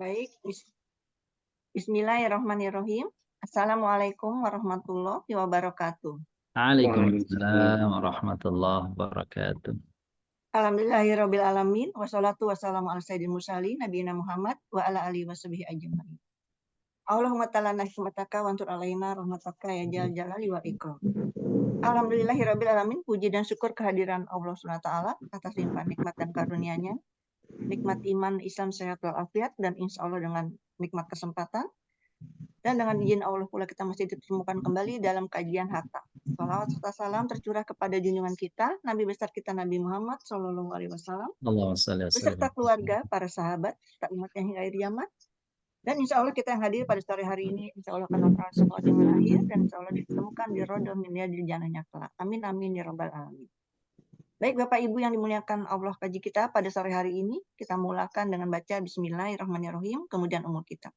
Baik, Bismillahirrahmanirrahim. Assalamualaikum warahmatullahi wabarakatuh. Waalaikumsalam warahmatullahi wabarakatuh. Alhamdulillahirabbil alamin wassalatu wassalamu ala sayyidil mursalin nabiyina Muhammad wa ala alihi washabihi ajmain. Allahumma ta'ala nahmataka wa antur alaina rahmataka ya jal jalali wal ikram. Alhamdulillahirabbil alamin, puji dan syukur kehadiran Allah Subhanahu wa taala atas limpahan nikmat dan karunia-Nya, nikmat iman, Islam, sehat walafiat, dan insya Allah dengan nikmat kesempatan dan dengan izin Allah pula kita masih dipertemukan kembali dalam kajian Hatta. Salawat serta salam tercurah kepada junjungan kita, Nabi besar kita Nabi Muhammad Shallallahu Alaihi Wasallam, Allahumma shalli wa beserta sallim. keluarga, para sahabat, serta umat yang hingga akhir zaman. Dan insya Allah kita yang hadir pada sore hari ini, insya Allah akan melakukan semua dengan akhir, dan insya Allah ditemukan di rodoh milia di jannahnya kelak. Amin amin ya rabbal alamin. Baik Bapak Ibu yang dimuliakan Allah, kaji kita pada sore hari ini kita mulakan dengan baca Bismillahirrahmanirrahim, kemudian umur kita.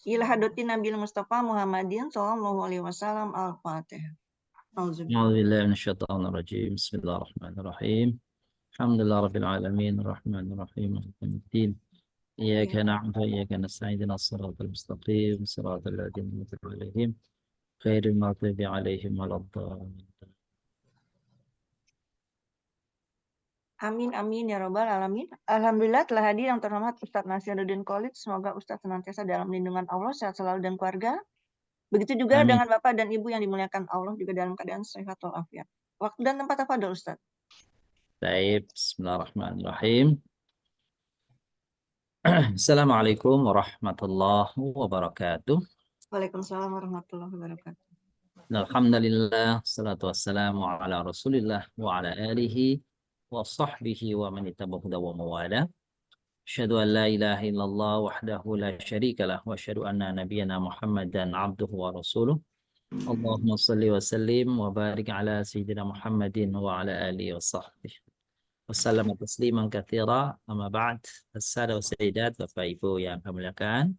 Ila hadratin Nabil Mustafa Muhammadin sallallahu alaihi wasallam. Al-Fatihah. A'udzubillahi minasyaitonir rajim. Bismillahirrahmanirrahim. Alhamdulillah rabbil alamin, arrahmanir rahim, maliki yaumiddin. Iyyaka na'budu wa iyyaka nasta'in, ihdinas siratal mustaqim, siratal ladzina an'amta 'alaihim, ghairil maghdubi 'alaihim waladdallin. Amin amin ya rabbal alamin. Alhamdulillah telah hadir yang terhormat Ustadz Nasiruddin Khalid. Semoga Ustadz senantiasa dalam lindungan Allah, sehat selalu dan keluarga. Begitu juga Amin. dengan Bapak dan Ibu yang dimuliakan Allah juga dalam keadaan sehat walafiat. Waktu dan tempat apa ada Ustadz? Baik, bismillahirrahmanirrahim. Assalamualaikum warahmatullahi wabarakatuh. Waalaikumsalam warahmatullahi wabarakatuh. Alhamdulillah, salatu wassalamu ala rasulillah wa ala alihi wa sahbihi wa man ittaba'a wa mawala. Asyhadu an la ilaha illallah wahdahu la syarika lah wa asyhadu anna nabiyyana Muhammadan abduhu wa rasuluh. Allahumma shalli wa sallim wa barik ala sayyidina Muhammadin wa ala alihi wa sahbihi. Wassalamu tasliman katsira. Amma ba'd. As-sada wa sayyidat, Bapak Ibu yang kami muliakan.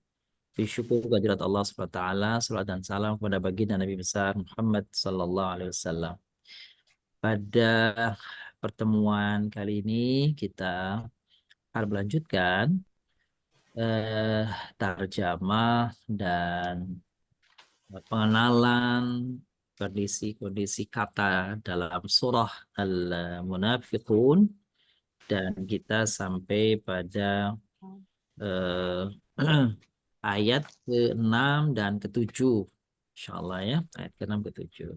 Bersyukur kehadirat Allah SWT, salat dan salam kepada baginda Nabi besar Muhammad sallallahu alaihi wasallam. Pada pertemuan kali ini kita akan melanjutkan tarjamah dan pengenalan kondisi-kondisi kata dalam surah Al-Munafiqun, dan kita sampai pada ayat ke-6 dan ke-7. Insyaallah ya, ayat ke-6 ke-7.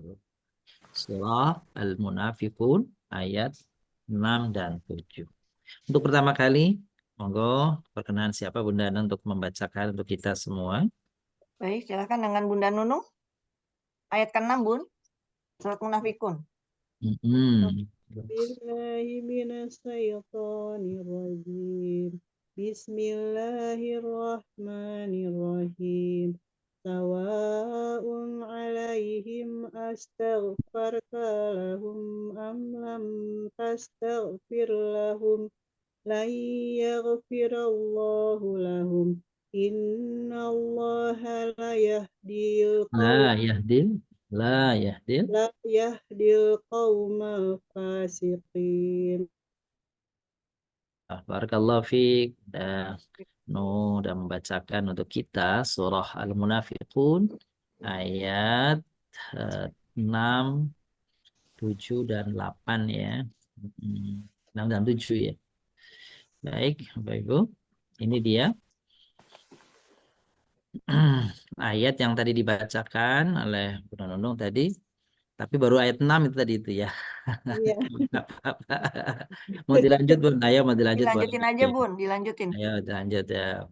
Surah Al-Munafiqun ayat 6 dan 7. Untuk pertama kali, monggo perkenan siapa Bunda Ana untuk membacakan untuk kita semua. Baik, silakan dengan Bunda Nunung. Ayat ke-6 Bun. Surat Munafikun. Bismillahirrahmanirrahim. Bismillahirrahmanirrahim. Sawa'un 'alaihim astaghfarta lahum am lam tastaghfir lahum lan yaghfirallahu lahum. Innallaha la yahdil qaumal fasiqin. Barakallahu fiik. Dan membacakan untuk kita surah Al-Munafiqun ayat 6, 7 dan 8 ya. 6 dan 7 ya. Baik, Bapak Ibu. Ini dia ayat yang tadi dibacakan oleh Bunda Nunung tadi. Tapi baru ayat 6 itu tadi itu ya. Iya. Mau dilanjut Bun? Ayo mau dilanjut. Dilanjutin aja Bun, dilanjutin. Ayo dilanjut ya.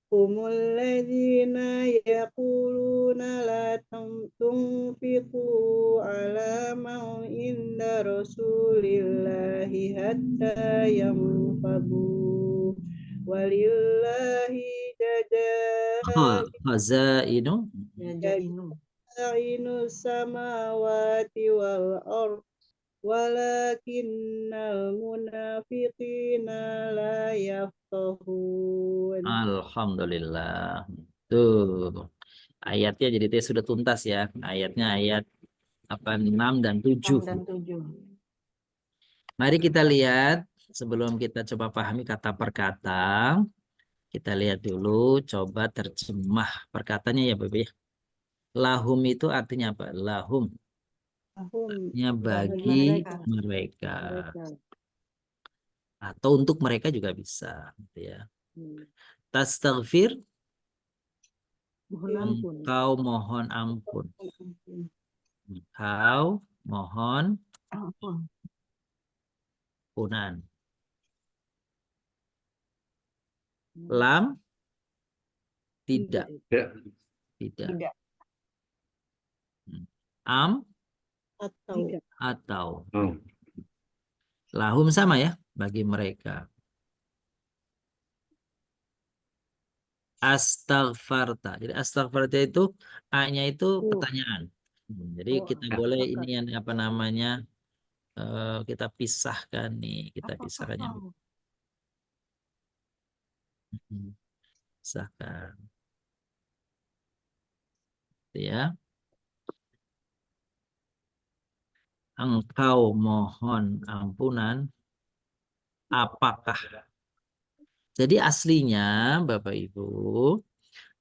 Humul ladzina yaquluna la tunfiqu ala man inda rasulillahi hatta yanfadu walillahi Khazainu jazainu samawati wal ard walakinnal munafiqina la yafqahun. Alhamdulillah. Tuh. Ayatnya jadi sudah tuntas ya. Ayatnya ayat 6 dan 7. 6 dan 7. Mari kita lihat sebelum kita coba pahami kata per kata, kita lihat dulu, coba terjemah perkataannya ya, Bapak ya. Lahum itu artinya apa? Lahum. Lahum Artinya bagi bagi mereka. mereka. mereka. Atau untuk mereka juga bisa. Gitu ya. Hmm. Tastaghfir, Mohon ampun. engkau mohon ampun. Engkau mohon Ampun. ampunan. Lam, tidak. Ya. Tidak. Tidak. Am, Atau atau. Oh. Lahum sama ya, bagi mereka. Astaghfarta. Jadi astaghfarta itu A-nya itu pertanyaan. Jadi kita boleh ini yang apa namanya, kita pisahkan nih, kita pisahkan yang pisahkan. Ya. Engkau mohon ampunan, apakah? Jadi aslinya Bapak Ibu,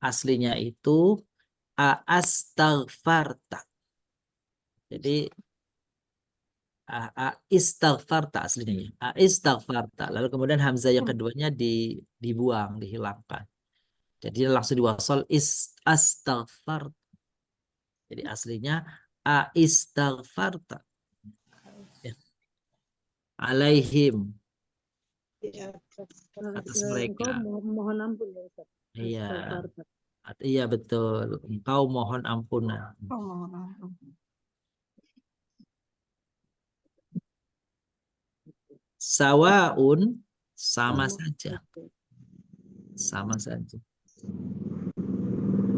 aslinya itu astaghfarta. Jadi istaghfarta aslinya. Istaghfarta. Lalu kemudian hamzah yang keduanya dibuang, dihilangkan. Jadi langsung diwasal astaghfarta. Jadi aslinya istaghfarta. Ya. Alaihim, di atas engkau mereka. mohon ampun ya Ustaz. Iya. Astaghfarta. Iya betul. Engkau mohon ampunan. Oh, mohon ampun. Sawaun, sama saja. Sama saja.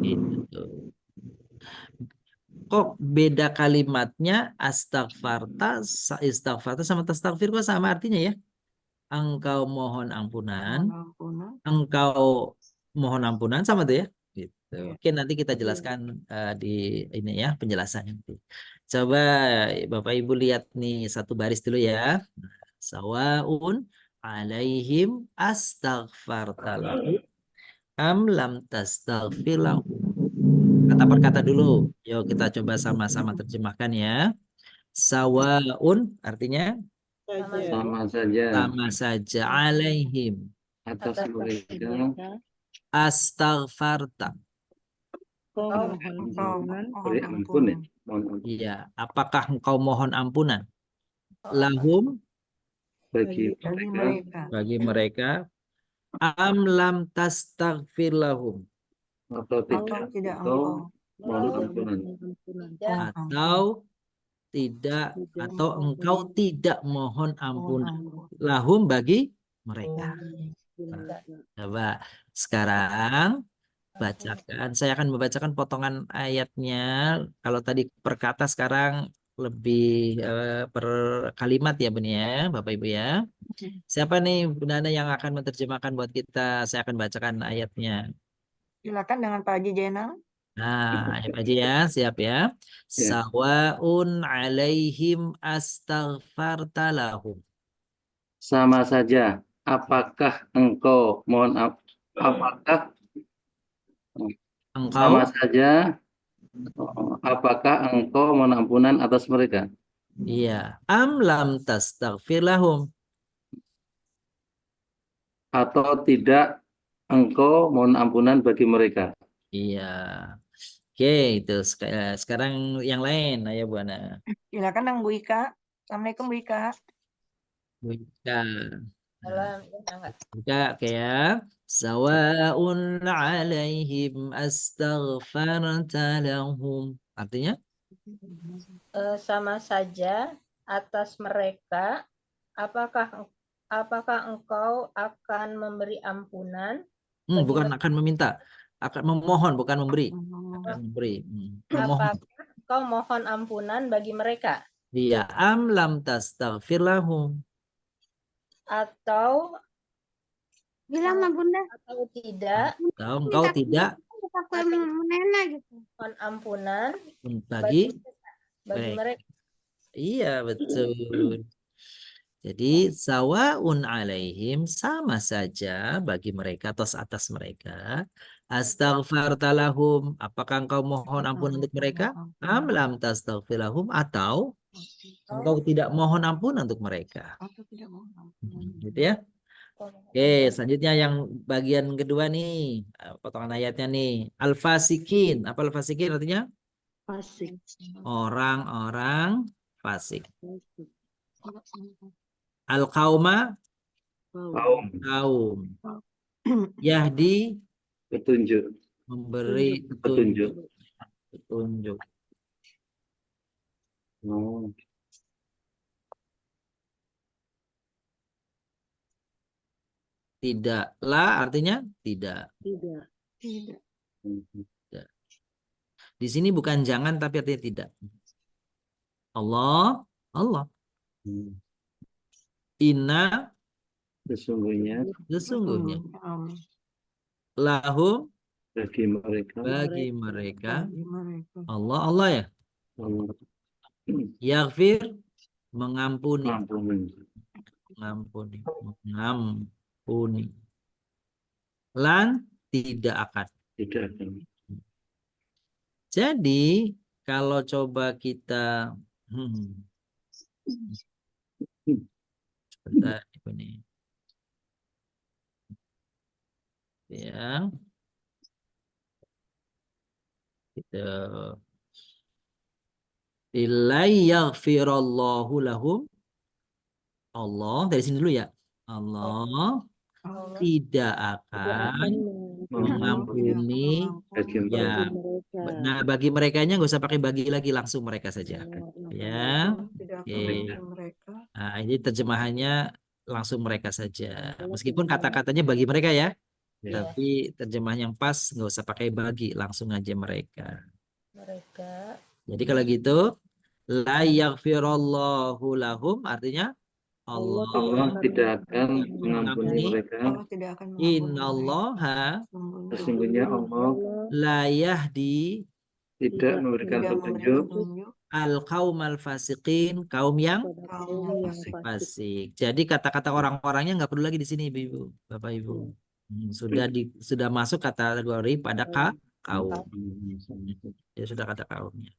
Gitu. Kok beda kalimatnya istaghfarta sama tastaghfir kok sama artinya ya? Engkau mohon ampunan, Mohon ampunan. engkau mohon ampunan sama tuh ya? Gitu. Iya. Oke, nanti kita jelaskan di ini ya penjelasannya nanti. Coba Bapak Ibu lihat nih satu baris dulu ya. Sawaun alaihim astaghfarta lahu am lam tastaghfir lahu. Kata per kata dulu. Yuk kita coba sama-sama terjemahkan ya. Sawaun artinya Saja. Sama saja sama saja alaihim atas mereka astaghfarta. Kau mohon Engkau ampunan beri mohon ampun ya. ampunan. Mohon ampun Iya, apakah engkau mohon ampunan? Lahum bagi Bagi mereka mereka. bagi mereka am lam tastaghfir lahum atau Atau tidak tidak atau engkau mohon ampunan. ampunan. mohon ampun. atau tidak atau engkau tidak mohon Mohon ampunan ampun. lahum bagi mereka. Tidak. Coba sekarang bacakan. Saya akan membacakan potongan ayatnya. Kalau tadi per kata sekarang lebih per kalimat ya Bun ya, Bapak Ibu ya. Siapa nih Bunda Ana yang akan menerjemahkan buat kita? Saya akan bacakan ayatnya. Silakan dengan Pak Haji Jainal. Nah, ayat aja ya, siap ya. Ya. Sawaun alaihim astaghfarta lahum. Sama saja. Apakah engkau mohon apakah Engkau sama saja apakah engkau mohon ampunan atas mereka iya, am lam tastaghfir lahum. atau tidak engkau mohon ampunan bagi mereka. Iya. Oke, itu sekarang yang lain, ayo Bu Ana. Silakan dengan Bu Ika. Assalamualaikum Bu Ika. Bu Ika. Buka kayak sawaun alaihim astaghfarta lahum. Artinya sama saja atas mereka, apakah engkau akan memberi ampunan bagi bukan akan meminta, akan memohon bukan memberi. Oh, Akan memberi. Memohon. apakah engkau mohon ampunan bagi mereka Dia am lam tastaghfir lahum. atau Bilang sama Bunda, atau tidak Atau engkau tidak aku mau nena gitu. mohon ampunan bagi bagi mereka. mereka. Iya, betul. Jadi sawaun alaihim, sama saja bagi mereka atau atas mereka. Astaghfarta lahum, apakah engkau mohon ampun untuk mereka? Am lam tastaghfir lahum, atau engkau tidak mohon ampun untuk mereka. Atau tidak mau Gitu ya. Oke, selanjutnya yang bagian kedua nih, potongan ayatnya nih. Al-fasikin. Apa al-fasikin artinya? Fasik. Orang-orang fasik. Fasik. Al-qauma, Wow. Kaum kaum. Yahdi, petunjuk. memberi Petunjuk. petunjuk. Oh. Tidaklah artinya tidak. Tidak. tidak. Di sini bukan jangan tapi artinya tidak. Allah, Allah. Hmm. Inna, Sesungguhnya sesungguhnya. Amin. Lahum, bagi mereka bagi mereka. Bagi mereka. Allah, Allah ya. Allah Yaghfir, mengampuni. ampuni. Mengampuni. Mengampuni. Lan, tidak akan. Tidak akan. Jadi, kalau coba kita sebentar ini. Ya. Gitu. Illa yaghfirallahu lahum. Allah, dari sini dulu ya. Allah tidak akan mengampuni Bagi ya. mereka. Nah, bagi merekanya nggak usah pakai bagi lagi, langsung mereka saja. Ya. Tidak akan Oke. mengampuni mereka. Nah, ini terjemahannya langsung mereka saja. Meskipun kata-katanya bagi mereka ya, Ya. tapi terjemahan yang pas nggak usah pakai bagi, langsung aja mereka. Mereka Jadi kalau gitu, la yaghfirallahu lahum artinya Allah Allah tidak akan mengampuni mengampuni. mereka. Allah tidak akan mengampuni mereka. Innallaha Sesungguhnya Allah la yahdi tidak memberikan Tidak petunjuk memberikan petunjuk al-qaumal fasiqin, kaum yang kaum yang fasik. fasik. Jadi kata-kata orang-orangnya nggak perlu lagi di sini, Ibu, Bapak Ibu. Sudah masuk kategori pada kaum. Ya sudah kata kaumnya.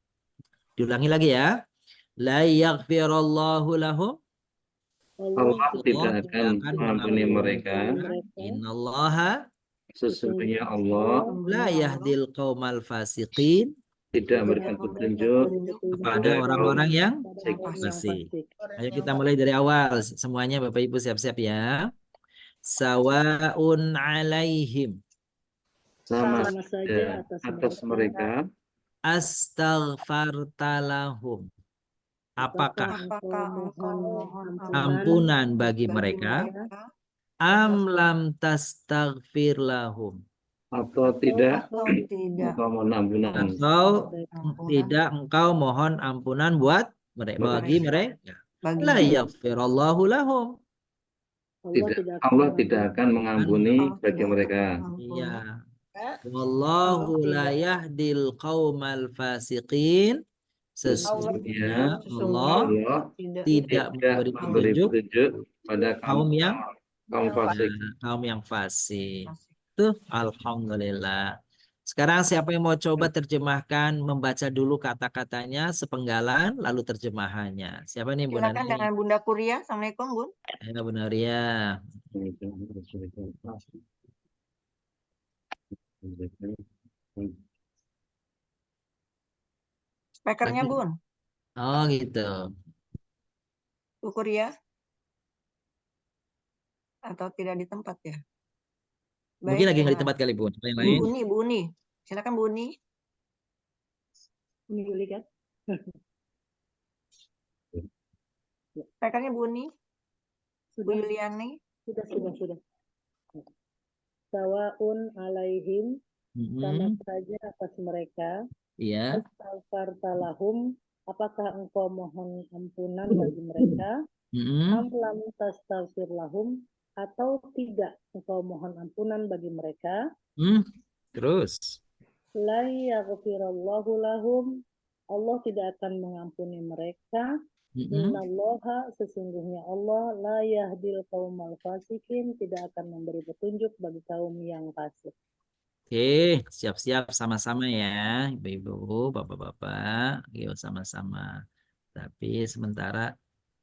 Diulangi lagi ya. La yaghfirallahu lahum. Allah tidak akan mengampuni mereka. Innallaha Sesungguhnya Allah la yahdil qaumal fasiqin, tidak memberikan petunjuk kepada orang-orang yang fasik. fasik. Ayo kita mulai dari awal. Semuanya Bapak Ibu siap-siap ya. Sawaun alaihim sama Sama saja saja atas mereka. astaghfartalahum. Apakah Apakah engkau mohon ampunan bagi bagi mereka? mereka Am lam tastaghfir lahum. Atau tidak atau tidak engkau mohon ampunan. Atau ampunan tidak engkau mohon ampunan buat mereka, bagi mereka. bagi La mereka? yaghfirallahu lahum. Allah tidak akan mengampuni Allah bagi tidak mereka. akan mengampuni. Iya. Wallahu la yahdil qaumal fasiqin. Sesungguhnya Allah Allah tidak memberi memberi petunjuk petunjuk pada kaum yang kaum fasik. kaum yang fasik. Tuh, alhamdulillah. Sekarang siapa yang mau coba terjemahkan, membaca dulu kata-katanya sepenggalan, lalu terjemahannya. Siapa nih Bu Silakan Nani? dengan Bunda Kuria. Assalamualaikum Bun. Ayo Bu Naria. Speakernya Bun. Oh gitu. Bu Kuria. Atau tidak di tempat ya? Mungkin lagi nggak di nah. tempat kali Bu. Apa yang Bu lain? Uni, Bu Uni. Silakan Bu Uni. Ini Yuli kan? Speakernya Bu Uni. Bu Sudah, Yuliani. sudah. Sawaun alaihim, sama saja atas mereka. Iya. Astaghfartalahum, apakah engkau mohon ampunan bagi mereka? Am lam tastaghfir lahum, atau tidak engkau mohon ampunan bagi mereka? Terus. La yaghfirallahu lahum, Allah tidak akan mengampuni mereka. Innallaha sesungguhnya Allah la yahdil qaumal fasikin tidak akan memberi petunjuk bagi kaum yang fasik. Oke, siap-siap sama-sama ya, Ibu-ibu, Bapak-bapak. Yuk sama-sama. Tapi sementara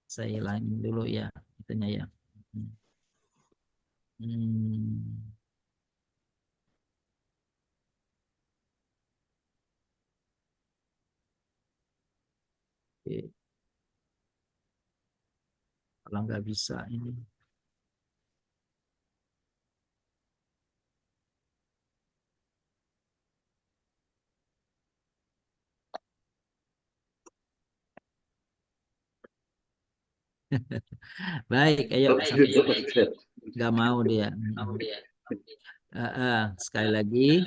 saya hilangin dulu ya, itunya ya. Hmm. Oke. Kalau nggak bisa ini. Baik, ayo. Nggak mau dia. Sekali lagi,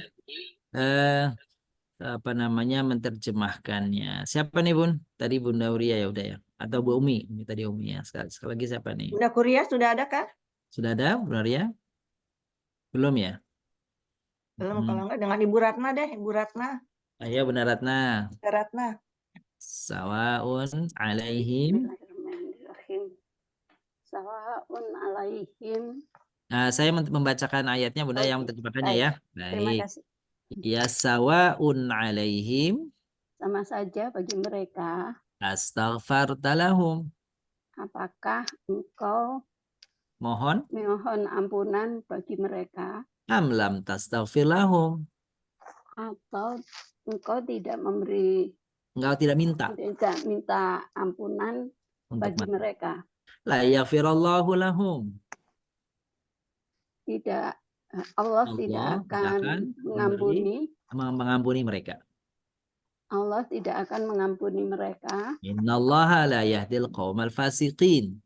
apa namanya menerjemahkannya. Siapa nih Bun? Tadi Bunda Uria ya udah ya. Atau Bu Umi? Ini tadi Umi ya. Sekali lagi siapa nih? Bunda Kuria sudah ada kah? Sudah ada Bunda Uria? Belum ya? Belum, kalau enggak dengan Ibu Ratna deh, Ibu Ratna. Ayo Bunda Ratna. Ibu Ratna. Sawaun alaihim. Sawaun alaihim. Nah, saya membacakan ayatnya Bunda yang menerjemahkannya ya. Terima Baik. kasih. Ya sawaun alaihim. Sama saja bagi mereka. Astaghfartalahum. Apakah engkau Mohon ampunan bagi mereka am lam tastaghfir lahum. atau engkau tidak memberi Engkau tidak minta ampunan untuk bagi mereka. La yaghfirallahu lahum. Tidak, Allah tidak akan mengampuni mereka. Allah tidak akan mengampuni mereka. Innallaha la yahdil qaumal fasiqin.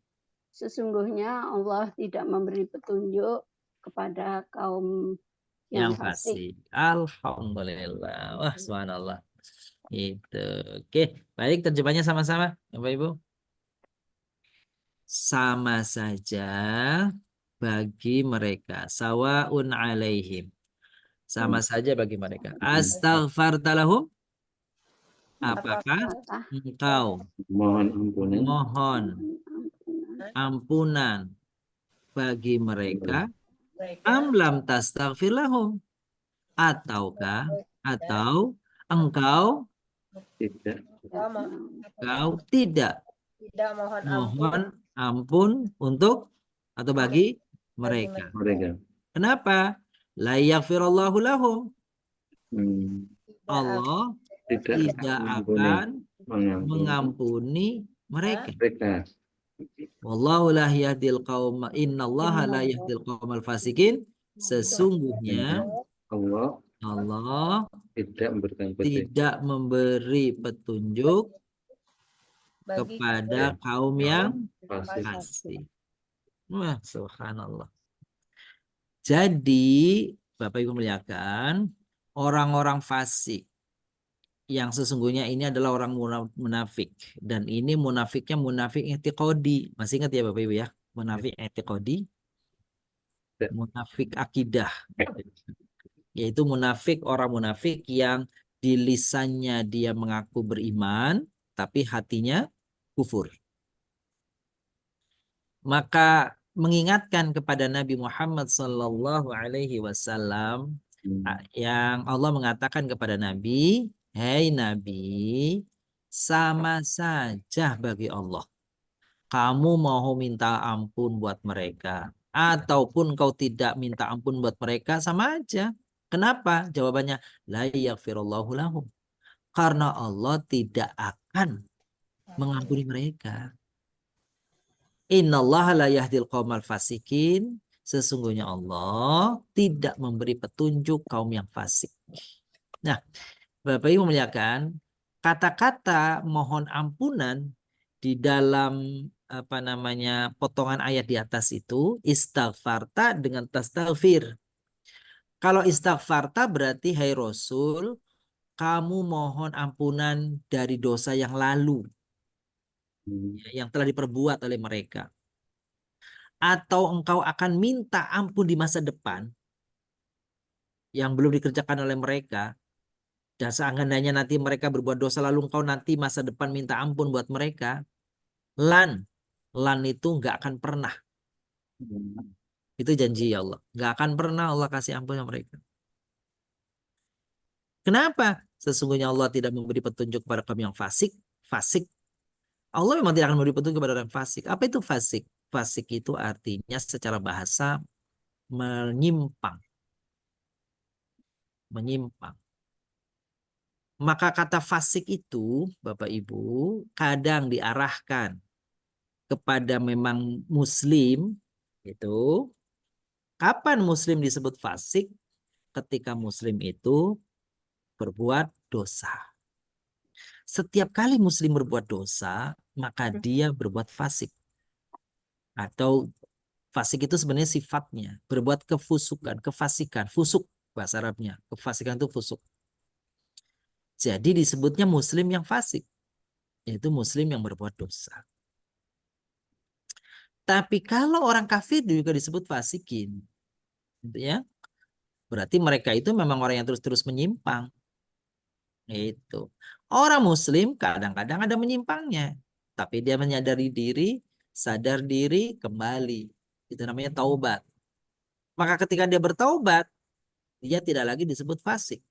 Sesungguhnya Allah tidak memberi petunjuk kepada kaum yang fasik. Alhamdulillah. Wah, subhanallah. Itu. Oke, baik terjemahnya sama-sama, Bapak Ibu. Sama saja bagi mereka. Sawaun alaihim. Sama saja bagi mereka. Astaghfartalahum. Apakah engkau mohon ampunan bagi mereka? Amlam tastaghfir lahum. Ataukah atau engkau tidak mohon ampun untuk atau bagi mereka. Kenapa? La yaghfirallahu lahum. Allah tidak akan mengampuni mereka. Wallahu la yahdil qauma innallaha la yahdil qaumal fasikin. Sesungguhnya Allah tidak memberi petunjuk kepada kaum yang fasik. Wah, subhanallah. Jadi, Bapak Ibu muliakan, orang-orang fasik yang sesungguhnya ini adalah orang munafik, dan ini munafiknya munafik i'tiqadi. Masih ingat ya Bapak Ibu ya? Munafik i'tiqadi, munafik akidah. Yaitu orang munafik yang di lisannya dia mengaku beriman, tapi hatinya kufur. Maka mengingatkan kepada Nabi Muhammad Sallallahu Alaihi Wasallam yang Allah mengatakan kepada Nabi, "Hei Nabi, sama saja bagi Allah. Kamu mau minta ampun buat mereka, ataupun kau tidak minta ampun buat mereka, sama aja." Kenapa? Jawabannya, la yaghfirullahu lahum. Karena Allah tidak akan mengampuni mereka. Innallaha la yahdil qaumal fasikin. Sesungguhnya Allah tidak memberi petunjuk kaum yang fasik. Nah, Bapak Ibu muliakan, kata-kata mohon ampunan di dalam potongan ayat di atas itu istaghfarta dengan tastaghfir. Kalau istaghfarta berarti hai Rasul, kamu mohon ampunan dari dosa yang lalu yang telah diperbuat oleh mereka. Atau engkau akan minta ampun di masa depan yang belum dikerjakan oleh mereka. Dan seandainya nanti mereka berbuat dosa lalu engkau nanti masa depan minta ampun buat mereka. Lan itu nggak akan pernah. Itu janji Allah. Nggak akan pernah Allah kasih ampun sama mereka. Kenapa? Sesungguhnya Allah tidak memberi petunjuk kepada kaum yang fasik. Fasik. Allah memang tidak akan memberi petunjuk kepada orang fasik. Apa itu fasik? Fasik itu artinya secara bahasa menyimpang. Menyimpang. Maka kata fasik itu, Bapak Ibu, kadang diarahkan kepada memang muslim, itu. Kapan muslim disebut fasik? Ketika muslim itu berbuat dosa. Setiap kali muslim berbuat dosa, maka dia berbuat fasik. Atau fasik itu sebenarnya sifatnya, berbuat kefusukan, kefasikan, fusuk bahasa Arabnya. Kefasikan itu fusuk. Jadi disebutnya muslim yang fasik, yaitu muslim yang berbuat dosa. Tapi kalau orang kafir juga disebut fasikin, gitu ya. Berarti mereka itu memang orang yang terus-terus menyimpang. Itu. Orang muslim kadang-kadang ada menyimpangnya, tapi dia menyadari diri, sadar diri, kembali. Itu namanya taubat. Maka ketika dia bertaubat, dia tidak lagi disebut fasik.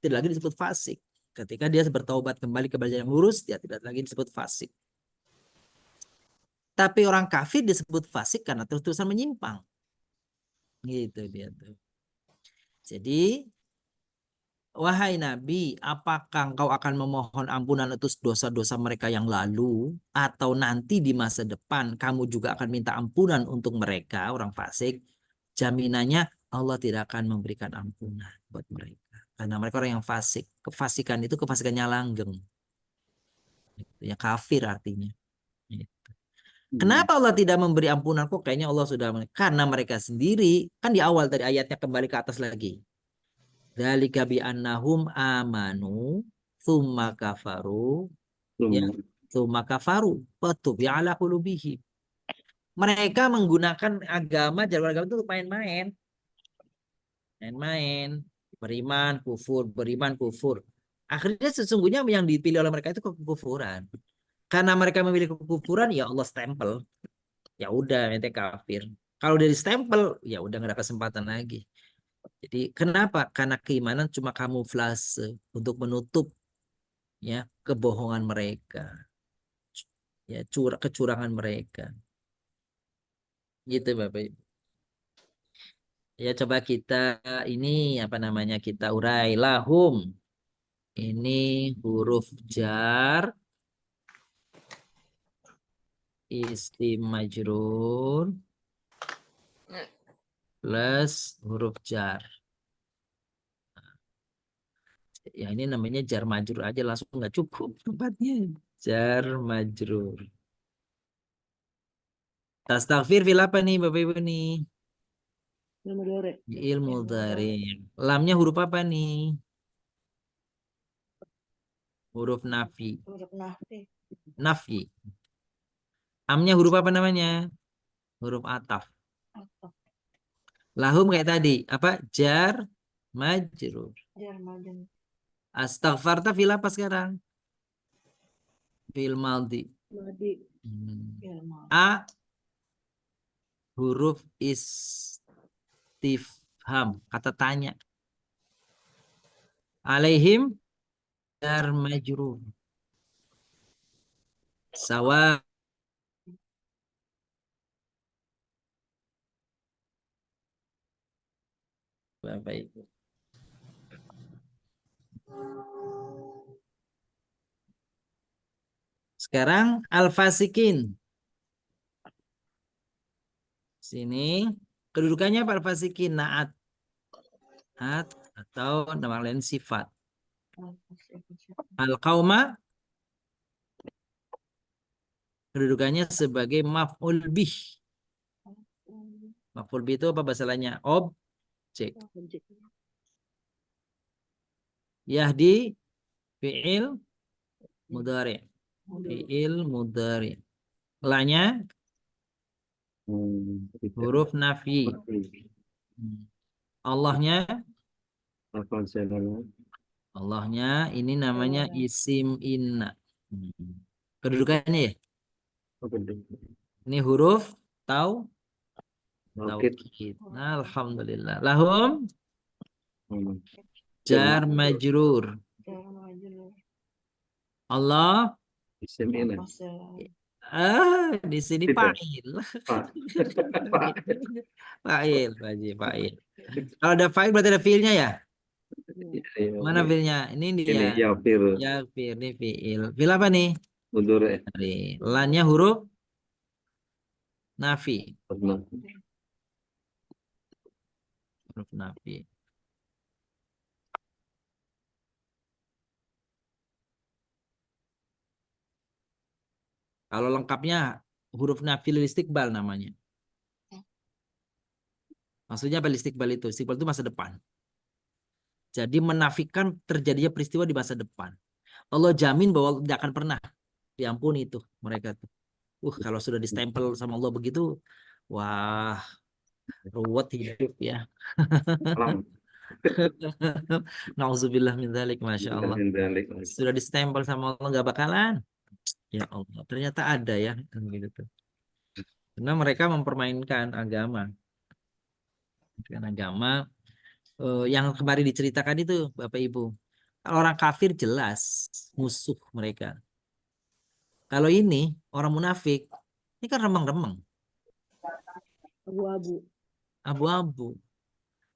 Tidak lagi disebut fasik. Ketika dia bertaubat kembali ke jalan yang lurus, dia tidak lagi disebut fasik. Tapi orang kafir disebut fasik karena terus-terusan menyimpang. Gitu dia tuh. Jadi, wahai Nabi, apakah engkau akan memohon ampunan atas dosa-dosa mereka yang lalu, atau nanti di masa depan kamu juga akan minta ampunan untuk mereka, orang fasik? Jaminannya Allah tidak akan memberikan ampunan buat mereka. Karena mereka orang yang fasik. Kefasikan itu kefasikannya langgeng. Ya, kafir artinya. Kenapa Allah tidak memberi ampunan? Kok kayaknya Allah sudah, karena mereka sendiri, kan di awal tadi ayatnya kembali ke atas lagi. Dzalika bi annahum amanu tsumma kafaru ya tsumma kafaru fatubi ala qulubihim. Mereka menggunakan agama, jalur agama itu main-main. Main-main, beriman, kufur. Akhirnya sesungguhnya yang dipilih oleh mereka itu kekufuran. Karena mereka memilih kekufuran, ya Allah stempel. Ya udah, ente kafir. Kalau dari stempel, ya udah nggak ada kesempatan lagi. Jadi kenapa? Karena keimanan cuma kamuflase untuk menutup ya kebohongan mereka, ya kecurangan mereka. Gitu Bapak Ibu. Ya coba kita ini apa namanya kita urai lahum. Ini huruf jar, isim majrur plus huruf jar. Ya ini namanya jar majrur aja langsung nggak cukup tempatnya. Jar majrur. Tastaghfir fil apa nih Bapak Ibu nih? Ilmu dari. Lamnya huruf apa nih? Huruf nafi. Huruf nafi. Nafi. Amnya huruf apa namanya? Huruf ataf. Lahum kayak tadi. Apa? Jar majrur. Jar majrur. Astaghfarta fil apa sekarang? Fil maldi. A huruf istifham, kata tanya. Alaihim jar majrur. Sawa Bapak Ibu. Sekarang al-fasikin. Sini kedudukannya apa al-fasikin? Naat. Naat atau nama lain sifat. Al-qauma kedudukannya sebagai maf'ul bih. Maf'ul bih itu apa bahasa lainnya? Objek. Yahdi fi'il mudhari. Fi'il mudhari. Lanya huruf nafi. Allahnya Allahnya ini namanya isim inna. Kedudukannya ya. Ini huruf Taukid. taukid. Alhamdulillah. Lahum Hmm. jar majrur. Allah Isim ini. di sini Tidak. fa'il. Pak. Fa'il, Pak Haji, fa'il. Kalau ada fa'il berarti ada fiilnya ya? Iya, Mana oke. fiilnya? Ini dia. Ini ya fil Ya, fiil, ini fiil. Fiil apa nih? mundur ya. Lannya huruf nafi. Benar. Huruf nafi. Kalau lengkapnya huruf nafi lil istiqbal namanya. Maksudnya apa istiqbal itu? Istiqbal itu masa depan. Jadi menafikan terjadinya peristiwa di masa depan. Allah jamin bahwa tidak akan pernah diampuni itu mereka tuh. Kalau sudah distempel sama Allah begitu, wah, ruwet hidup ya. Salam. Nauzubillah min dzalik, masya Allah. Mendalik. Sudah distempel sama Allah nggak bakalan. Ya Allah, ternyata ada ya gitu tuh. Karena mereka mempermainkan agama. Yang kemarin diceritakan itu Bapak Ibu. Orang kafir jelas musuh mereka. Kalau ini orang munafik, ini kan remang-remang, Abu-abu. abu-abu.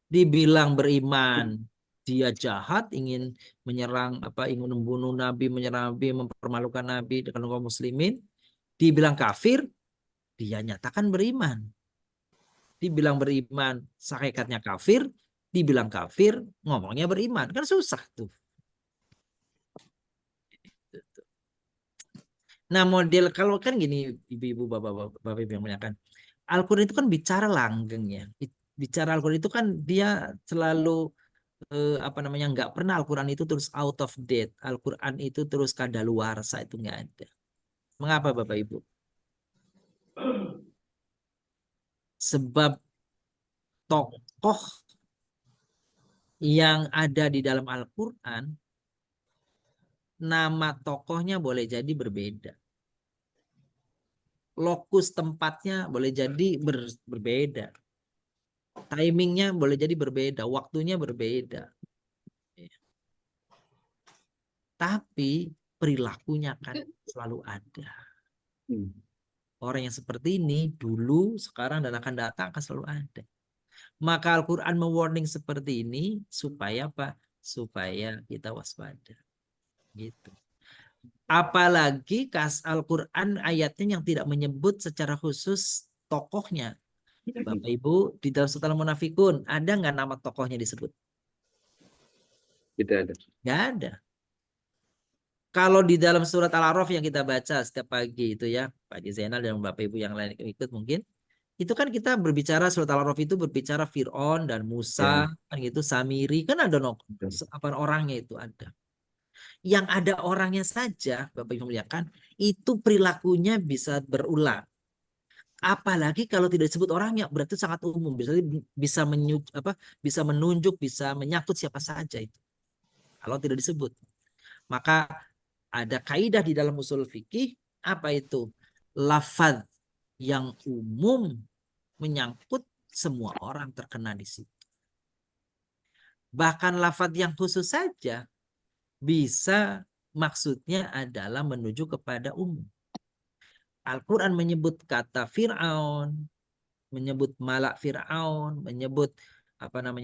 Dibilang beriman, dia jahat, ingin menyerang, ingin membunuh Nabi, menyerang Nabi, mempermalukan Nabi dengan kaum muslimin. Dibilang kafir, dia nyatakan beriman. Dibilang beriman, hakikatnya kafir. Dibilang kafir, ngomongnya beriman. Kan susah tuh. Nah, model kalau kan gini, ibu-ibu, bapak-bapak yang menanyakan, Al-Quran itu kan bicara langgeng ya. Bicara Al-Quran itu kan dia selalu nggak pernah Al-Quran itu terus out of date. Al-Quran itu terus kadaluarsa, itu nggak ada. Mengapa Bapak Ibu? Sebab tokoh yang ada di dalam Al-Quran, nama tokohnya boleh jadi berbeda. Lokus tempatnya boleh jadi berbeda. Timingnya boleh jadi berbeda. Waktunya berbeda. Tapi perilakunya kan selalu ada. Orang yang seperti ini dulu, sekarang, dan akan datang akan selalu ada. Maka Al-Quran mewarning seperti ini supaya apa? Supaya kita waspada. Gitu. Apalagi Al-Quran ayatnya yang tidak menyebut secara khusus tokohnya. Bapak Ibu, di dalam surat Al-Munafikun ada nggak nama tokohnya disebut? Tidak ada. Nggak ada. Kalau di dalam surat Al-A'raf yang kita baca setiap pagi itu ya, Pak Haji Zainal dan Bapak Ibu yang lain ikut mungkin, itu kan kita berbicara, surat Al-A'raf itu berbicara Fir'aun dan Musa, kan gitu, Samiri, kan ada orangnya itu ada. Yang ada orangnya saja, Bapak Ibu muliakan, itu perilakunya bisa berulang. Apalagi kalau tidak disebut orangnya, berarti sangat umum, bisa menunjuk, bisa menyangkut siapa saja itu. Kalau tidak disebut. Maka ada kaidah di dalam usul fikih, apa itu? Lafaz yang umum menyangkut semua orang terkena di situ. Bahkan lafaz yang khusus saja bisa maksudnya adalah menuju kepada umum. Al-Quran menyebut kata Fir'aun, menyebut malak Fir'aun, menyebut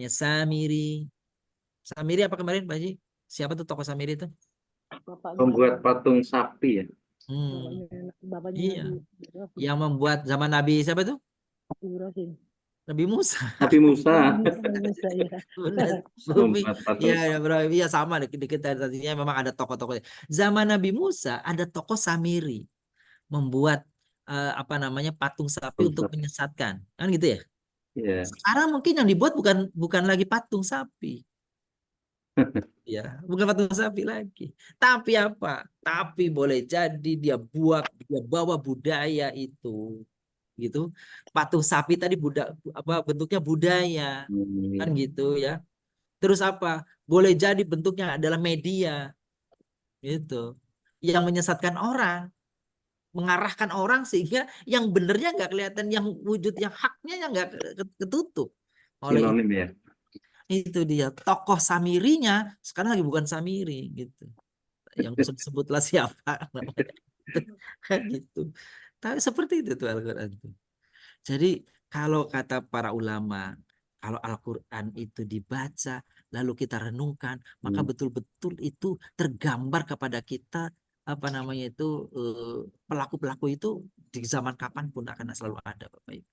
Samiri. Samiri apa kemarin Pak Haji? Siapa tuh tokoh Samiri itu? Membuat patung sapi ya. Bapaknya Iya. Nabi. Yang membuat zaman Nabi siapa tuh? Ibrahim. Nabi Musa. Nabi Musa. Musa ya. Membuat patung Iya, bro. Iya sama dikit tadinya memang ada tokoh-tokoh. Zaman Nabi Musa ada tokoh Samiri membuat patung sapi untuk menyesatkan. Kan gitu ya? Iya. Sekarang mungkin yang dibuat bukan lagi patung sapi. Ya, bukan patung sapi lagi. Tapi apa? Tapi boleh jadi dia bawa budaya itu. Gitu. Patung sapi tadi bentuknya budaya. Kan gitu ya. Terus apa? Boleh jadi bentuknya adalah media. Gitu. Yang menyesatkan orang. mengarahkan orang sehingga yang benernya nggak kelihatan, yang wujud yang haknya yang nggak ketutup oleh Sinonim ya. itu dia tokoh Samirinya sekarang lagi bukan Samiri gitu, yang sebutlah siapa namanya kan gitu. Tapi seperti itu tuh Al-Quran itu. Jadi kalau kata para ulama, kalau Al-Quran itu dibaca lalu kita renungkan, maka betul-betul itu tergambar kepada kita apa namanya itu pelaku-pelaku itu di zaman kapanpun akan selalu ada, Bapak Ibu.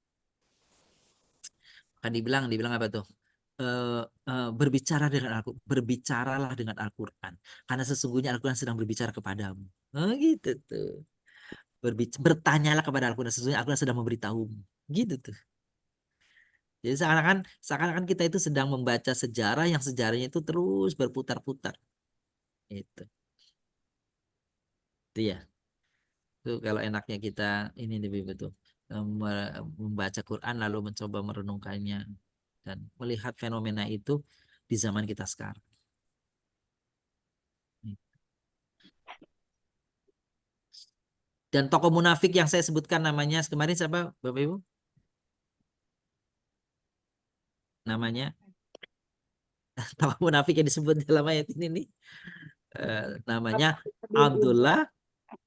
Kan dibilang apa tuh? Berbicaralah dengan Al-Quran, karena sesungguhnya Al-Quran sedang berbicara kepadamu. Oh, gitu tuh. Bertanyalah kepada Al-Quran, sesungguhnya Al-Quran sedang memberitahumu. Gitu tuh. Jadi seakan-akan kita itu sedang membaca sejarah yang sejarahnya itu terus berputar-putar. Itu ya. Itu kalau enaknya kita ini lebih betul membaca Quran lalu mencoba merenungkannya dan melihat fenomena itu di zaman kita sekarang. Dan tokoh munafik yang saya sebutkan namanya kemarin siapa, Bapak Ibu? Namanya tokoh munafik yang disebut dalam ayat ini nih namanya Abdullah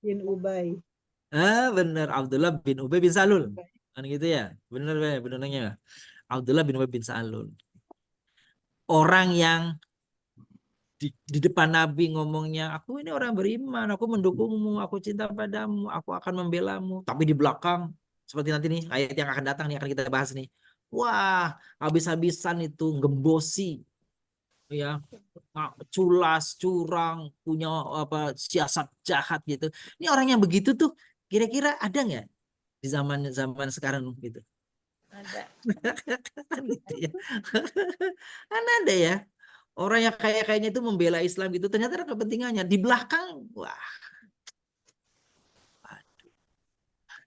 bin Ubay. Bener, Abdullah bin Ubay bin Salul kan gitu ya, bener benernya Abdullah bin Ubay bin Salul, orang yang di depan Nabi ngomongnya, aku ini orang beriman, aku mendukungmu, aku cinta padamu, aku akan membelamu, tapi di belakang seperti nanti nih ayat yang akan datang nih akan kita bahas nih, wah habis-habisan itu gembosi ya, culas curang, punya apa siasat jahat gitu. Ini orang yang begitu tuh kira-kira ada nggak di zaman sekarang gitu? Ada. Kan gitu ya. Kan ada ya. Orang yang kayaknya itu membela Islam gitu, ternyata ada kepentingannya di belakang. Wah.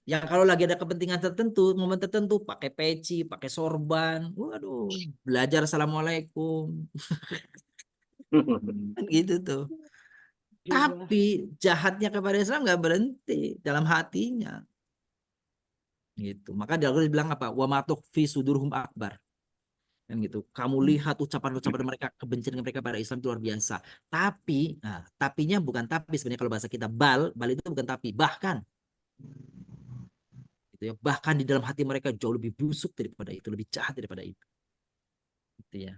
Yang kalau lagi ada kepentingan tertentu, momen tertentu, pakai peci, pakai sorban, waduh, belajar assalamualaikum, kan gitu tuh. Tapi jahatnya kepada Islam nggak berhenti dalam hatinya. Gitu. Maka di Al-Quran bilang apa? Wa ma tukhfi sudurhum akbar. Kan gitu. Kamu lihat ucapan-ucapan mereka, kebencian mereka pada Islam itu luar biasa. Tapi, nah, tapinya bukan tapi sebenarnya kalau bahasa kita bal itu bukan tapi, bahkan gitu ya. Bahkan di dalam hati mereka jauh lebih busuk daripada itu, lebih jahat daripada itu. Gitu ya.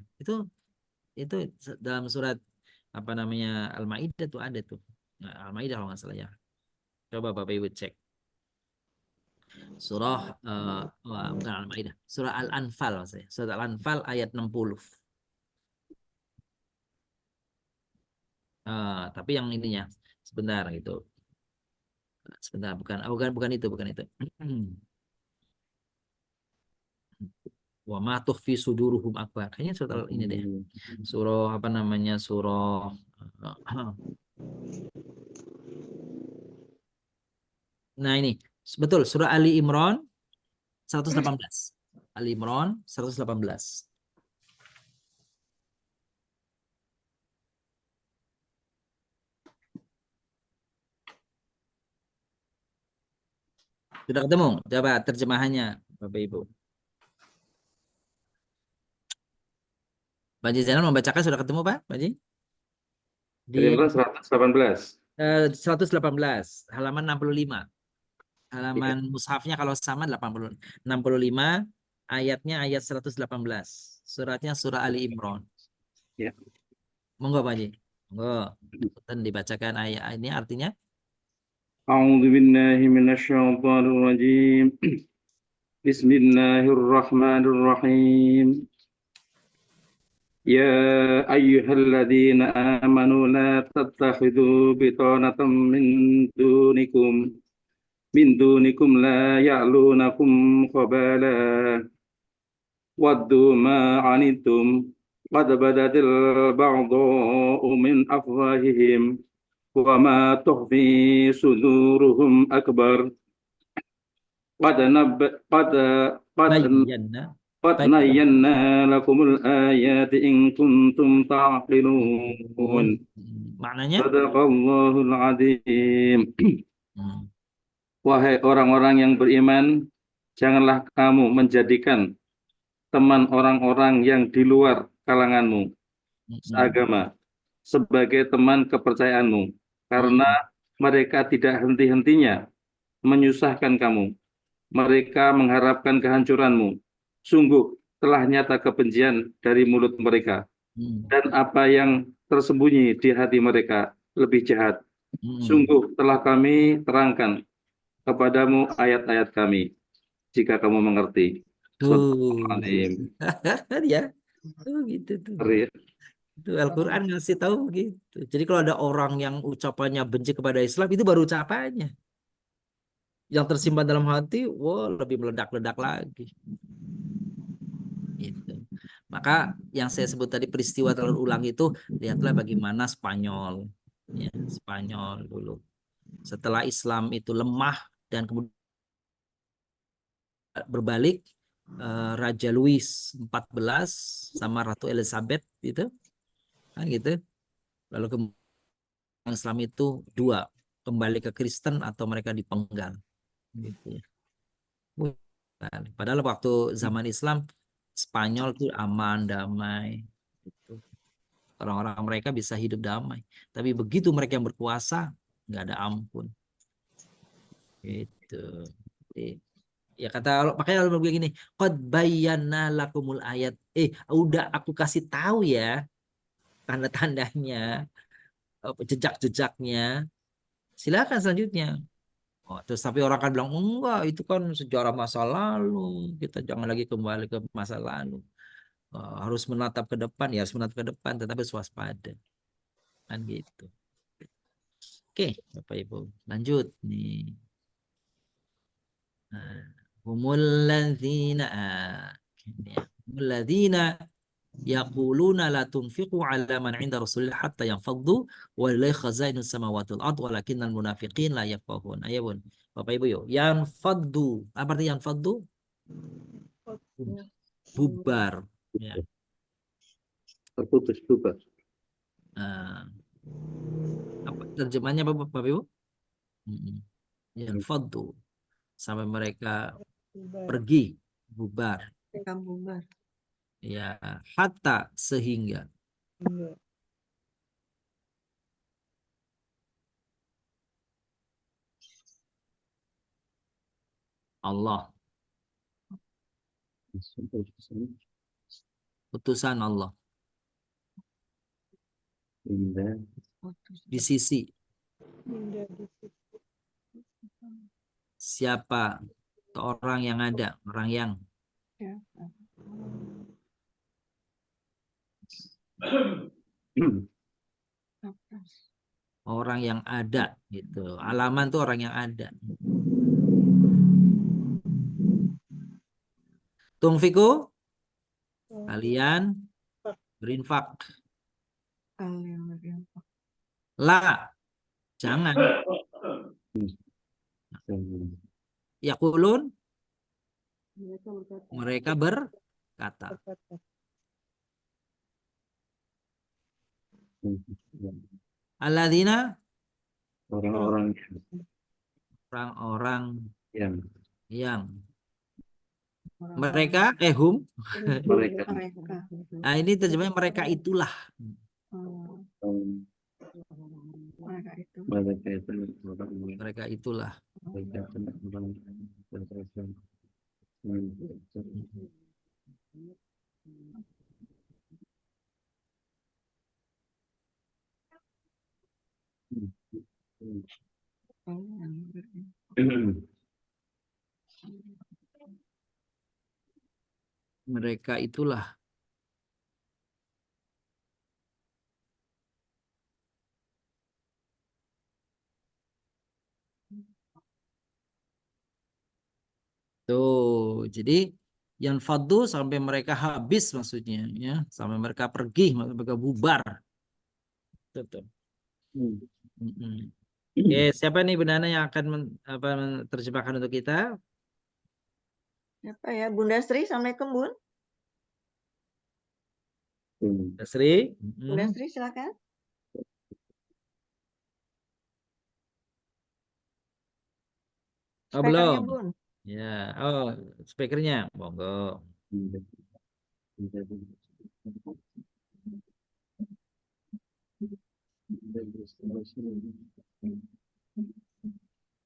Itu dalam surat apa namanya Al-Maidah tuh ada tuh. Nah, Al-Maidah kalau nggak salah ya. Coba Bapak Ibu cek. Surah bukan Al-Maidah, surah Al-Anfal maksudnya. Surah Al-Anfal ayat 60. Tapi yang ininya sebentar gitu. Sebentar, bukan itu. Wa ma tukhfi suduruhum akbar. Kayaknya surah ini deh. Surah apa namanya? Surah Nah, ini betul surah Ali Imran 118. Ali Imran 118. Sudah ketemu? Coba terjemahannya, Bapak Ibu. Pak Haji Zainal membacakan sudah ketemu, Pak? Pak Haji? Di 118. 118, halaman 65. Halaman mushafnya kalau sama 65, ayatnya ayat 118. Suratnya surah Ali Imran. Ya. Monggo Pak Haji. Monggo. Dan dibacakan ayat ini artinya A'udzu billahi minasyaitonir rajim. Bismillahirrahmanirrahim. Ya ayyuhalladzina amanu la tattakhidhu bitanatan min dunikum la ya'lunakum khabala waddu ma 'anittum qad badatil baghdha'u min afwahihim wa ma tukhfi suduruhum akbar qad nayyana lakumul ayati in kuntum ta'qilun. Maknanya? Sadaqallahul adzim. Wahai orang-orang yang beriman, janganlah kamu menjadikan teman orang-orang yang di luar kalanganmu seagama sebagai teman kepercayaanmu, karena mereka tidak henti-hentinya menyusahkan kamu. Mereka mengharapkan kehancuranmu. Sungguh telah nyata kebencian dari mulut mereka, dan apa yang tersembunyi di hati mereka lebih jahat. Sungguh telah kami terangkan kepadamu ayat-ayat kami, jika kamu mengerti. Tuh. Ya, tuh gitu tuh. Ngeri ya? Itu Al-Quran ngasih tahu gitu. Jadi kalau ada orang yang ucapannya benci kepada Islam, itu baru ucapannya. Yang tersimpan dalam hati, wah lebih meledak-ledak lagi. Gitu. Maka yang saya sebut tadi peristiwa terulang itu, lihatlah bagaimana Spanyol. Ya, Spanyol dulu. Setelah Islam itu lemah dan kemudian berbalik, Raja Louis XIV sama Ratu Elizabeth itu, kan gitu. Lalu kemudian Islam itu dua, kembali ke Kristen atau mereka dipenggal, gitu ya. Padahal waktu zaman Islam Spanyol tuh aman, damai, gitu. Orang-orang mereka bisa hidup damai. Tapi begitu mereka yang berkuasa, nggak ada ampun. Gitu. Jadi, ya kata makanya Allah begini, qad bayyana lakumul ayat. Udah aku kasih tahu ya tanda-tandanya, jejak-jejaknya. Silakan selanjutnya. Oh, terus tapi orang kan bilang enggak, itu kan sejarah masa lalu. Kita jangan lagi kembali ke masa lalu. Harus menatap ke depan, ya harus menatap ke depan, tetapi waspada. Kan gitu. Oke, Bapak Ibu, lanjut nih. Humul ladzina ini ya. Humul ladzina yaquluna la tunfiqu ala man 'inda rasulillah hatta yanfaddu wa lillahi khazainus samawati wal ard walakinnal munafiqin la yafqahun. Ayo Bun. Bapak Ibu yuk. Yanfaddu. Apa artinya yanfaddu? Bubar. Ya. Terputus bubar. Apa terjemahnya Bapak Ibu? Yanfaddu. Sampai mereka pergi, bubar. Mereka bubar. Ya, hatta sehingga. Allah, utusan Allah di sisi siapa orang yang ada, orang yang Ya. orang yang ada gitu. Alaman tuh orang yang ada. Tungfiku, kalian berinfak. La, jangan. Yaqulun, mereka berkata. Alladzina, Orang-orang yang mereka hum. mereka. Nah, ini terjemahnya mereka itulah. Mereka itulah. Mereka itulah. Tuh, jadi yang fadu sampai mereka habis maksudnya, ya, sampai mereka pergi, mereka bubar. Tuh. Oke, siapa nih Bundana yang akan menerjemahkan untuk kita? Siapa ya? Bunda Sri, Assalamualaikum Bun. Bunda Sri. Bunda Sri, silakan. Oh, Speakernya, belum. Bun. Ya, oh, speakernya, monggo.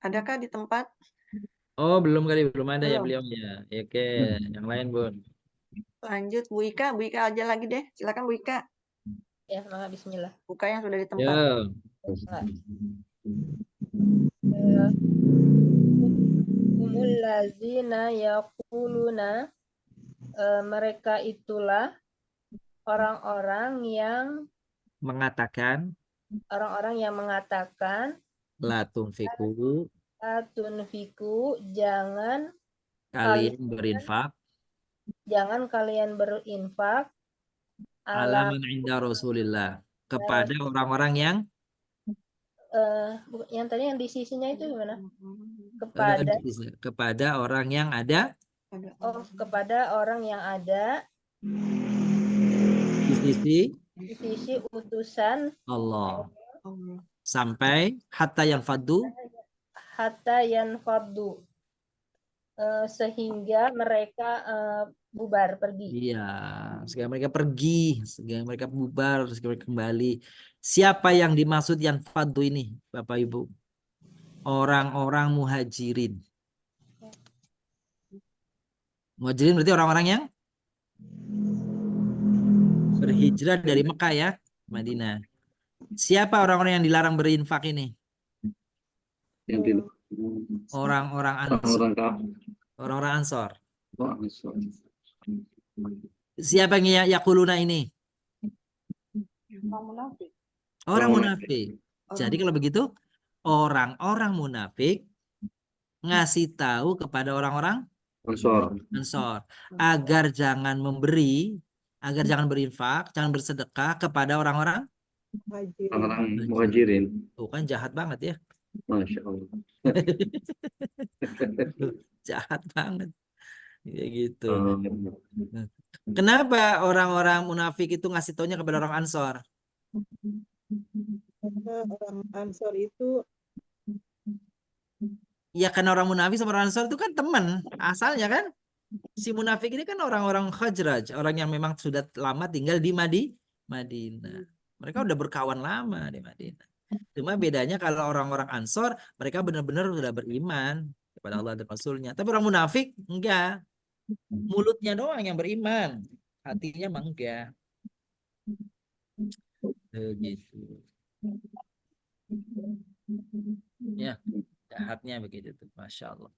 Adakah di tempat? Oh, belum kali, belum ada ya Belum. beliaunya. Ya, oke, yang lain, Bun. Lanjut, Bu Ika. Bu Ika aja lagi deh. Silakan Bu Ika. Ya, maka bismillah. Buka yang sudah di tempat. Ya. Humul lazina yaquluna, mereka itulah orang-orang yang Mengatakan la tunfiku, tunfiku, jangan kalian berinfak kalian berinfak ala alaman inda Rasulillah, kepada orang-orang yang yang tadi yang di sisinya itu gimana? kepada orang yang ada Kepada orang yang ada di sisi di sisi utusan Allah, sampai hatta yang fadu, hatta yanfaddu, sehingga mereka bubar pergi. iya, sehingga mereka pergi, sehingga mereka bubar, sehingga mereka kembali. Siapa yang dimaksud yang fadu ini, Bapak Ibu? Orang-orang muhajirin. Muhajirin berarti orang-orang yang berhijrah dari Mekah ya, Madinah. Siapa orang-orang yang dilarang berinfak ini? Orang-orang Ansor. Orang-orang Ansor. Siapa yang yakuluna ini? Orang munafik. Jadi kalau begitu, orang-orang munafik ngasih tahu kepada orang-orang Ansor agar jangan memberi, agar jangan berinfak, jangan bersedekah kepada orang-orang muhajirin. Tuh kan jahat banget ya. Masya Allah. Jahat banget. Ya gitu. Kenapa orang-orang munafik itu ngasih taunya kepada orang Ansor? Karena orang Ansor itu Ya kan orang munafik sama orang Ansor itu kan teman asalnya kan. Si munafik ini kan orang-orang Khazraj, orang yang memang sudah lama tinggal di Madinah. Mereka udah berkawan lama di Madinah. Cuma bedanya kalau orang-orang Ansor, mereka benar-benar sudah beriman kepada Allah dan Rasulnya. Tapi orang munafik enggak. Mulutnya doang yang beriman, hatinya mah enggak. Begitu. Ya, jahatnya begitu tuh, Masya Allah.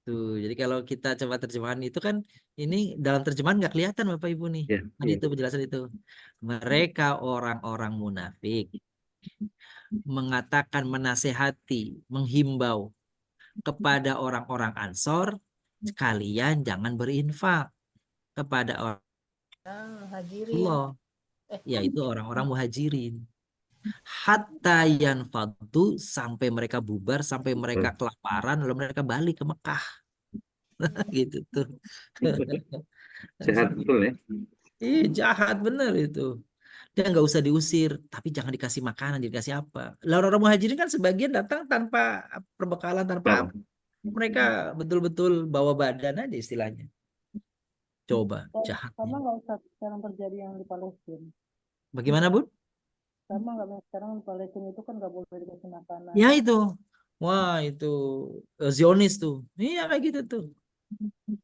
Tuh, jadi kalau kita coba terjemahan itu kan, ini dalam terjemahan nggak kelihatan Bapak Ibu nih. Tadi itu penjelasan itu. Mereka orang-orang munafik mengatakan, menasehati, menghimbau kepada orang-orang Ansor, kalian jangan berinfak kepada orang Allah, yaitu orang-orang muhajirin. Hatta yanfaddu, sampai mereka bubar, sampai mereka kelaparan, lalu mereka balik ke Mekah. Gitu tuh. Sehat betul ya. Ih, jahat bener itu. Dia nggak usah diusir, tapi jangan dikasih makanan, dikasih apa. Lalu orang muhajirin kan sebagian datang tanpa perbekalan, tanpa apa. Mereka betul-betul bawa badan aja istilahnya. Coba, jahat. Sama nggak usah sekarang terjadi yang di Palestina. Bagaimana, Bun? Sama nggak sekarang di Palestina itu kan nggak boleh dikasih makanan. Ya itu. Wah, itu Zionis tuh. Iya kayak gitu tuh.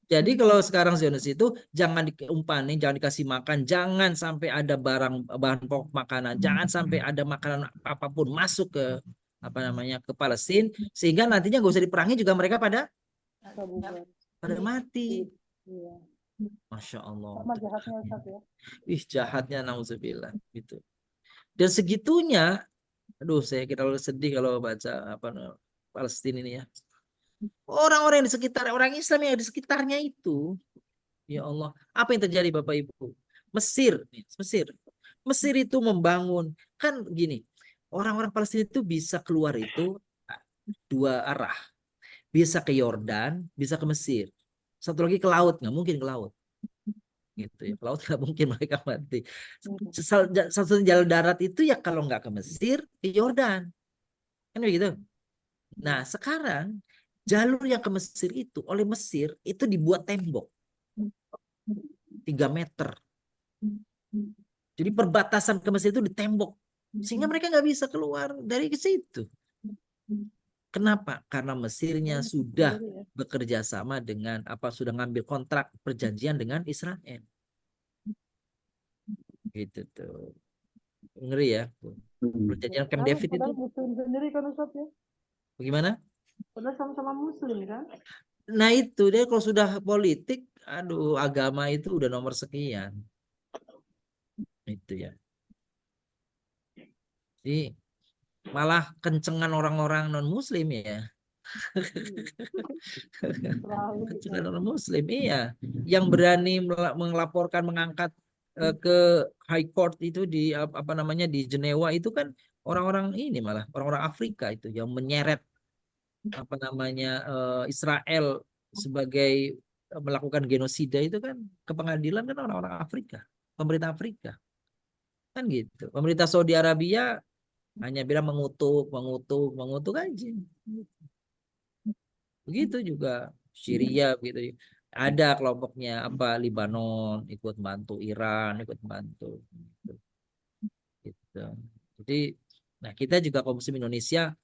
Jadi kalau sekarang Zionis itu jangan diumpanin, jangan dikasih makan, jangan sampai ada bahan pokok makanan, jangan sampai ada makanan apapun masuk ke ke Palestina, sehingga nantinya gak usah diperangi juga mereka pada mati. Iya. Masya Allah. Sama jahatnya Ustaz ya. Ih, jahatnya nauzubillah gitu. Dan segitunya, aduh saya kira sedih kalau baca Palestina ini ya. Orang-orang yang di sekitar, orang Islam yang di sekitarnya itu, ya Allah, apa yang terjadi Bapak Ibu? Mesir itu membangun, kan gini, orang-orang Palestina itu bisa keluar itu dua arah, bisa ke Yordan, bisa ke Mesir, satu lagi ke laut, nggak mungkin ke laut, gitu ya, ke laut nggak mungkin mereka mati. Satu jalan darat itu ya kalau nggak ke Mesir, ke Yordan, kan begitu. Nah, sekarang jalur yang ke Mesir itu oleh Mesir itu dibuat tembok 3 meter. Jadi perbatasan ke Mesir itu ditembok sehingga mereka nggak bisa keluar dari ke situ. Kenapa? Karena Mesirnya sudah bekerja sama dengan sudah ngambil kontrak perjanjian dengan Israel. Gitu tuh. Ngeri ya. Perjanjian Camp David itu. Padahal muslim sendiri kan Ustaz ya. Bagaimana? Padahal sama-sama muslim kan. Nah itu dia kalau sudah politik, aduh agama itu udah nomor sekian. Itu ya. Jadi malah kencengan orang-orang non muslim ya. Kencengan orang muslim iya. Yang berani melaporkan mengangkat ke High Court itu di di Jenewa itu kan orang-orang ini malah orang-orang Afrika itu yang menyeret Israel sebagai melakukan genosida itu kan ke pengadilan kan orang-orang Afrika, pemerintah Afrika. Kan gitu. Pemerintah Saudi Arabia hanya bilang mengutuk aja. Begitu juga Syria begitu. Ada kelompoknya Libanon ikut bantu, Iran ikut bantu. Gitu. Jadi nah kita juga kaum muslim Indonesia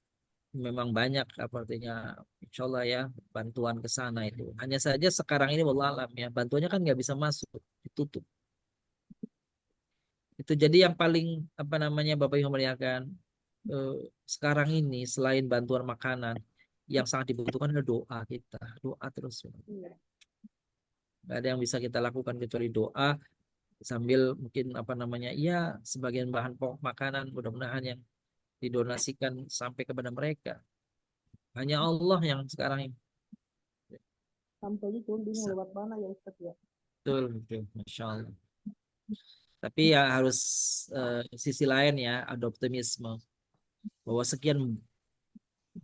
memang banyak artinya insya Allah ya bantuan ke sana itu. Hanya saja sekarang ini wallahualam ya bantuannya kan nggak bisa masuk, ditutup. Itu jadi yang paling Bapak Ibu muliakan sekarang ini selain bantuan makanan yang sangat dibutuhkan adalah doa kita, doa terus. Nggak ada yang bisa kita lakukan kecuali doa sambil mungkin ya sebagian bahan pokok makanan mudah-mudahan yang didonasikan sampai kepada mereka. Hanya Allah yang sekarang ini. Sampai itu bingung lewat mana ya Ustaz ya. Betul, Masya Allah. Tapi ya harus sisi lain ya, ada optimisme bahwa sekian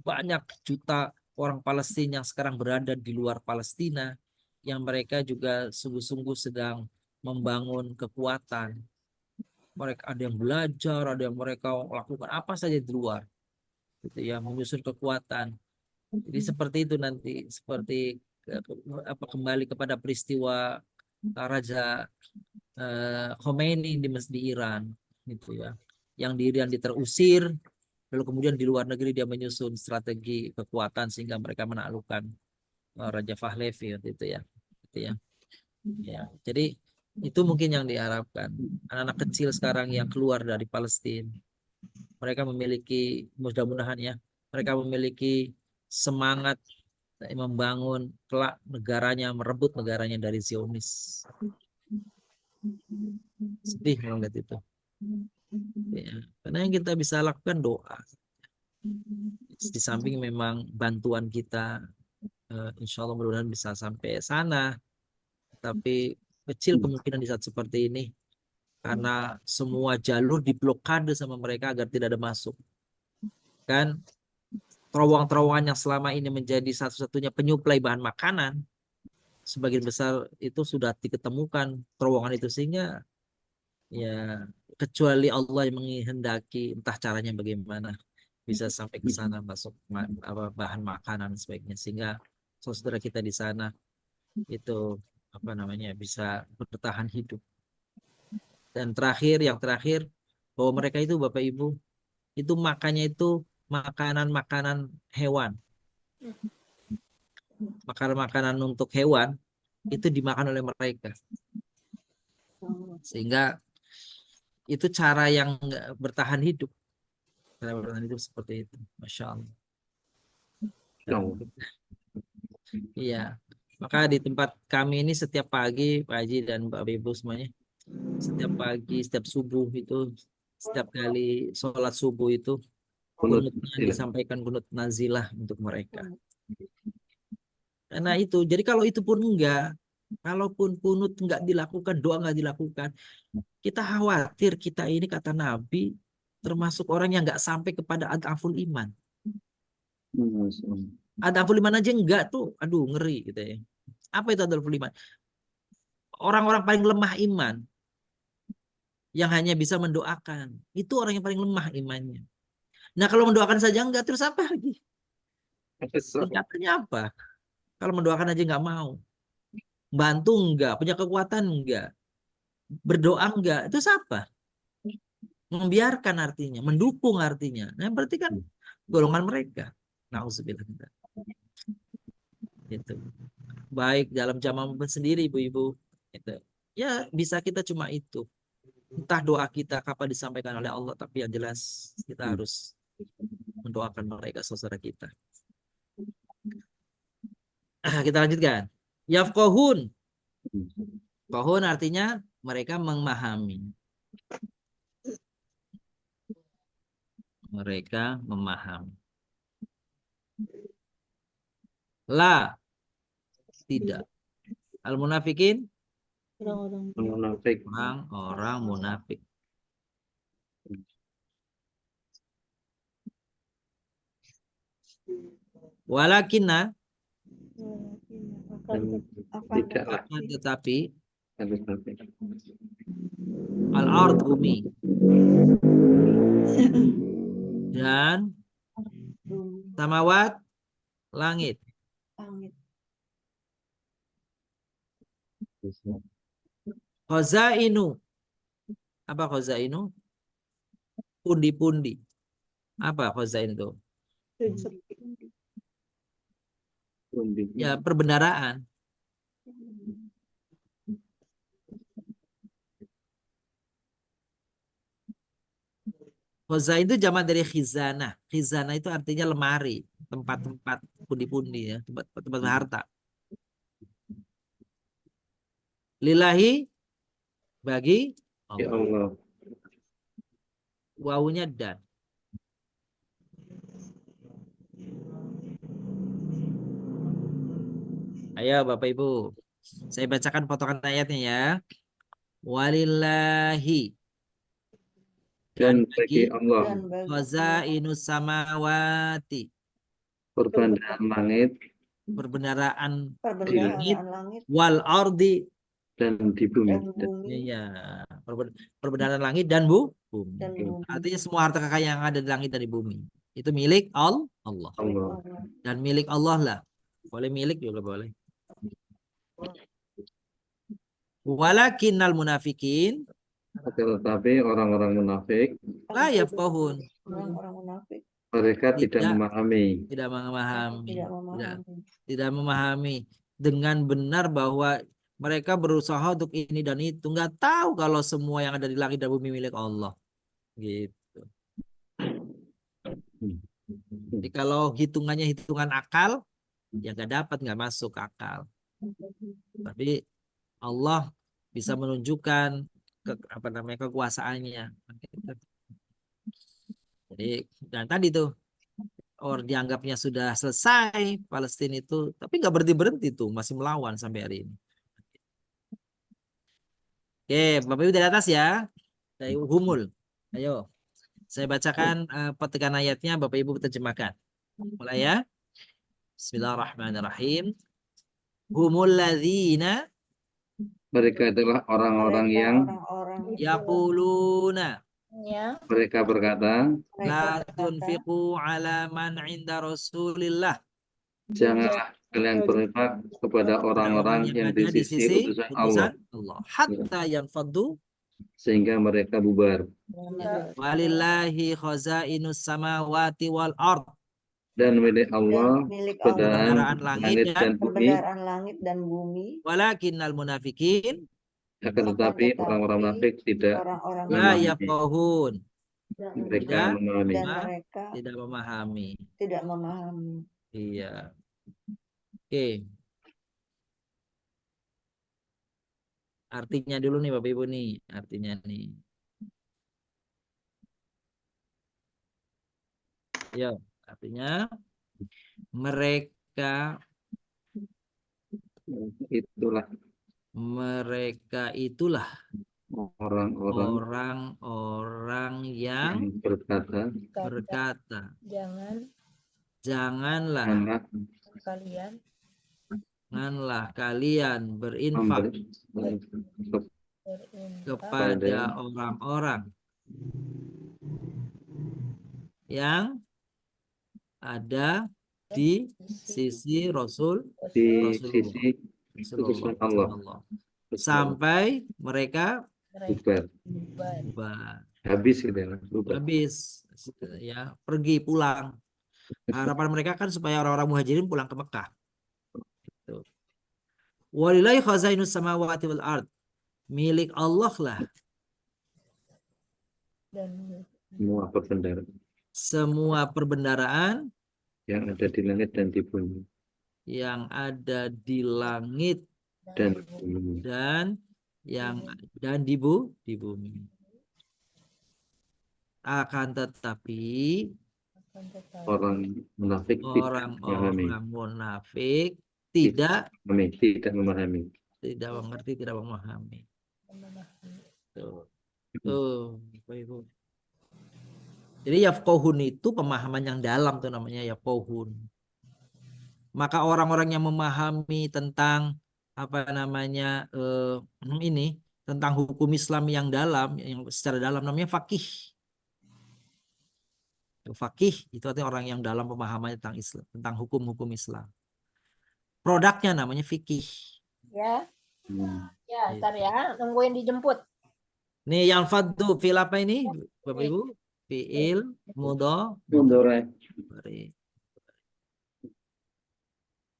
banyak juta orang Palestina yang sekarang berada di luar Palestina, yang mereka juga sungguh-sungguh sedang membangun kekuatan. Mereka ada yang belajar, ada yang mereka lakukan apa saja di luar, gitu ya, menyusun kekuatan. Jadi seperti itu nanti, seperti kembali kepada peristiwa Raja Khomeini di Iran, gitu ya, yang di Iran terusir, lalu kemudian di luar negeri dia menyusun strategi kekuatan sehingga mereka menaklukkan Raja Pahlavi waktu itu ya, gitu ya. Ya, jadi itu mungkin yang diharapkan. Anak-anak kecil sekarang yang keluar dari Palestina, mereka memiliki mudah-mudahan ya, mereka memiliki semangat membangun kelak negaranya, merebut negaranya dari Zionis. Sedih melihat itu. Ya, karena yang kita bisa lakukan doa. Di samping memang bantuan kita, insya Allah mudah-mudahan bisa sampai sana. Tapi kecil kemungkinan di saat seperti ini karena semua jalur diblokade sama mereka agar tidak ada masuk. Kan terowongan-terowongan yang selama ini menjadi satu-satunya penyuplai bahan makanan, sebagian besar itu sudah diketemukan terowongan itu, sehingga ya kecuali Allah yang menghendaki entah caranya bagaimana bisa sampai ke sana masuk bahan makanan sebaiknya, sehingga saudara kita di sana itu bisa bertahan hidup. Dan yang terakhir bahwa mereka itu Bapak Ibu itu makannya itu makanan hewan. Makanan untuk hewan itu dimakan oleh mereka. Sehingga itu cara yang bertahan hidup. Cara bertahan hidup seperti itu. Masya Allah. Iya. Maka di tempat kami ini setiap pagi Pak Haji dan Bapak Ibu semuanya, setiap pagi, setiap subuh itu, setiap kali sholat subuh itu kunutnya disampaikan kunut nazilah untuk mereka. Karena itu, jadi kalau itu pun kalaupun kunut enggak dilakukan, doa enggak dilakukan, kita khawatir kita ini kata Nabi termasuk orang yang enggak sampai kepada adaful iman. Adaful iman aja enggak tuh, aduh ngeri gitu ya. Apa itu adaful iman? Orang-orang paling lemah iman yang hanya bisa mendoakan, itu orang yang paling lemah imannya. Nah kalau mendoakan saja enggak, terus apa lagi? Senjatanya apa? Kalau mendoakan aja nggak mau. Bantu enggak, punya kekuatan enggak, berdoa enggak, itu siapa? Membiarkan artinya, mendukung artinya. Nah, berarti kan golongan mereka. Nauzubillah. Gitu. Baik dalam jamaah sendiri, ibu-ibu. Gitu. Ya bisa kita cuma itu. Entah doa kita kapan disampaikan oleh Allah, tapi yang jelas kita harus mendoakan mereka, saudara kita. Kita lanjutkan. Yafqahun. Kohun artinya mereka memahami. Mereka memahami. La, tidak. Al-munafikin, Orang-orang orang munafik. Walakinna, Tidaklah. tetapi al-ard bumi dan samawat langit. Khazainu. Apa khazainu? Pundi-pundi. Apa khazain itu? Ya, perbendaraan. Khazain itu jamak dari khizanah. Khizanah itu artinya lemari, tempat-tempat pundi-pundi ya, tempat-tempat harta. Lillahi bagi Ya Allah. Allah. Wawunya dan. Ayo Bapak Ibu, saya bacakan potongan ayatnya ya. Walillahi Dan bagi bagi Allah khazainus samawati, perbendaharaan langit perbendaraan Perbendaharaan langit wal ardi, dan di bumi. dan bumi iya, perbendaharaan langit dan bumi. dan bumi. Artinya semua harta kekayaan yang ada di langit dan di bumi itu milik Allah. Allah. Dan milik Allah lah. Boleh milik juga boleh. Walakinnal munafikin Tetapi orang-orang munafik la yafqahun. Orang-orang munafik mereka tidak memahami. Tidak memahami. tidak memahami. Tidak memahami dengan benar bahwa mereka berusaha untuk ini dan itu. Nggak tahu kalau semua yang ada di langit dan bumi milik Allah. Gitu. Jadi kalau hitungannya hitungan akal, ya nggak dapat, nggak masuk akal. Tapi Allah bisa menunjukkan kekuasaannya. Jadi dan tadi tuh orang dianggapnya sudah selesai Palestina itu, tapi nggak berhenti tuh, masih melawan sampai hari ini. Oke, Bapak Ibu dari atas ya, dari Humul. Ayo, saya bacakan petikan ayatnya, Bapak Ibu terjemahkan. Mulai ya. Bismillahirrahmanirrahim. Humul ladzina, Mereka adalah orang-orang yang yaquluna, Ya, mereka berkata, la tunfiqu ala man inda Rasulillah. janganlah kalian berinfak kepada orang-orang yang di sisi utusan Allah hatta yanfaddu, sehingga mereka bubar. walillahi khazainus samawati wal ard, Dan milik Allah perbendaharaan langit dan bumi. Walakinnal munafikin, akan tetapi orang-orang munafik tidak la yafqahun, mereka memahami. tidak memahami. Iya. Oke. Artinya dulu nih Bapak Ibu nih, artinya nih. Ya, artinya mereka itulah orang-orang yang berkata, janganlah kalian berinfak kepada orang-orang yang ada di sisi Rasul di Rasulullah sisi utusan Allah. Sallallahu. Sampai mereka bubar, bubar. habis gitu ya, bubar. Habis ya, pergi pulang. Harapan mereka kan supaya orang-orang muhajirin pulang ke Mekah. Gitu. Walillahi khazainus samawati wal ard. Milik Allah lah Semua perbendaharaan semua perbendaraan yang ada di langit dan di bumi yang ada di langit dan bumi. dan di bumi. Akan tetapi Orang munafik tidak memahami, orang-orang munafik tidak memahami. mengerti, tidak memahami. Tuh. Tuh, Bapak Ibu. Jadi yafqahun itu pemahaman yang dalam tuh namanya yafqahun. Maka orang-orang yang memahami tentang apa namanya ini tentang hukum Islam yang dalam, yang secara dalam namanya faqih. Faqih itu artinya orang yang dalam pemahamannya tentang Islam, tentang hukum-hukum Islam. Produknya namanya fikih. Ya. Ya, ntar ya, nungguin dijemput. Nih yang faddu fi'il apa ini Bapak Ibu? Fi'il Mudhari.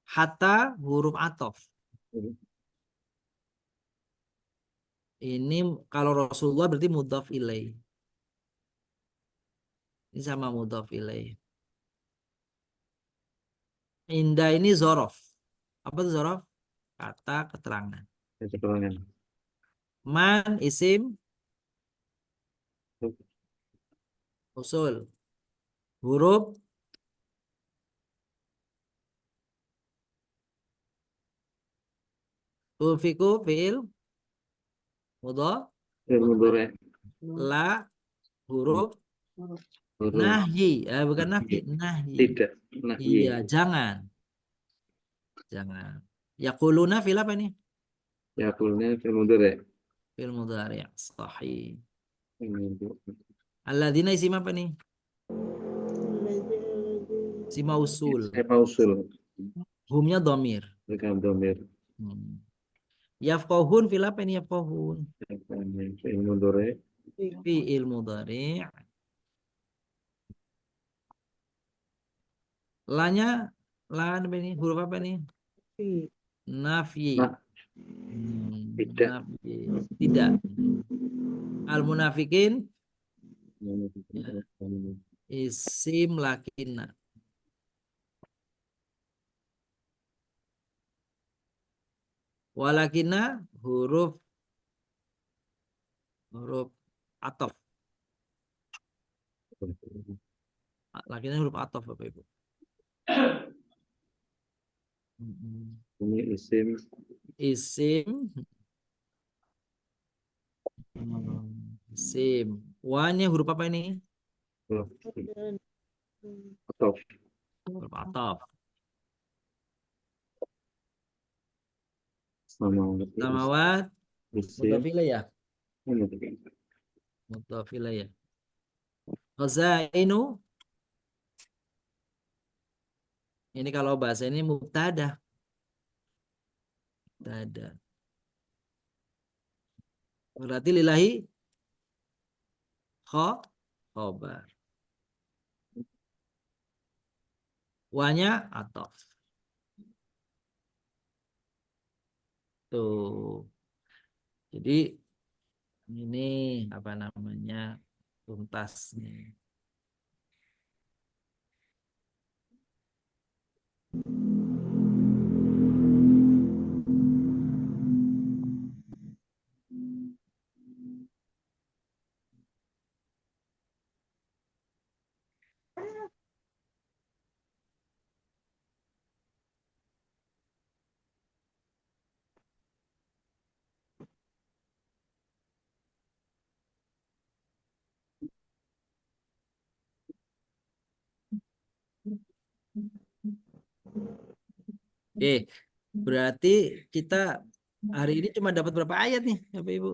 Hatta huruf atof. Ini kalau Rasulullah berarti mudhaf ilaih. Ini sama mudhaf ilaih. Indah ini zorof. Apa itu zorof? Kata keterangan. Man isim usul. Huruf tufiku fi'il mudhaf. La huruf nahyi. Bukan nafi, nahyi. Tidak. Iya, jangan. Yaquluna fil apa nih? Yaquluna fil mudhari. Fil mudhari. Sahih. Alladzina isim apa nih? Si mausul. Humnya dhamir. Bukan dhamir. Yafqahun fil apa ini yafqahun? Fil mudhari. Fi'il mudhari. La apa ini? Huruf apa nih? Nafi. Tidak. Tidak. Al-munafikin isim lakinna. Walakinna huruf atof. Lakinna huruf atof Bapak Ibu. Ini isim. Wa-nya huruf apa ini? Atof. Huruf atof. Samawat. Mudhaf ilaih. Mudhaf ilaih. Khazainu. Ini kalau bahasa ini mubtada. Berarti lillahi khobar. Wa-nya atof. Tuh. Jadi ini apa namanya tuntasnya. Oke, berarti kita hari ini cuma dapat berapa ayat nih, Bapak Ibu?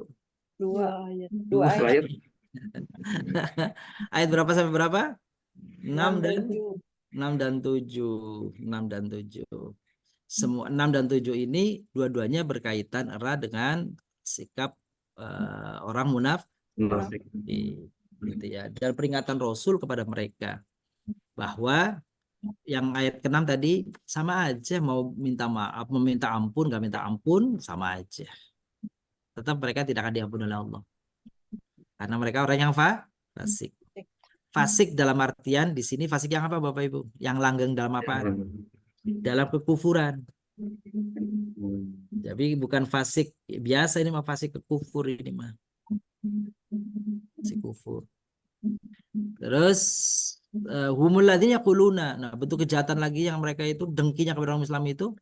2 ayat. 2 ayat. Ayat berapa sampai berapa? 6 dan 6 dan 7. 6 dan 7. Semua 6 dan 7 ini dua-duanya berkaitan erat dengan sikap orang Munafik. gitu ya. Dan peringatan Rasul kepada mereka bahwa yang ayat ke-6 tadi sama aja, mau minta maaf, meminta ampun, nggak minta ampun sama aja. Tetap mereka tidak akan diampuni oleh Allah. Karena mereka orang yang fasik. Fasik dalam artian di sini fasik yang apa Bapak Ibu? Yang langgeng dalam apa? Dalam kekufuran. Jadi bukan fasik biasa, ini mah fasik kekufur ini mah. Fasik kufur. Terus humul ladzina yaquluna. Nah, bentuk kejahatan lagi yang mereka itu dengkinya kepada orang Islam itu,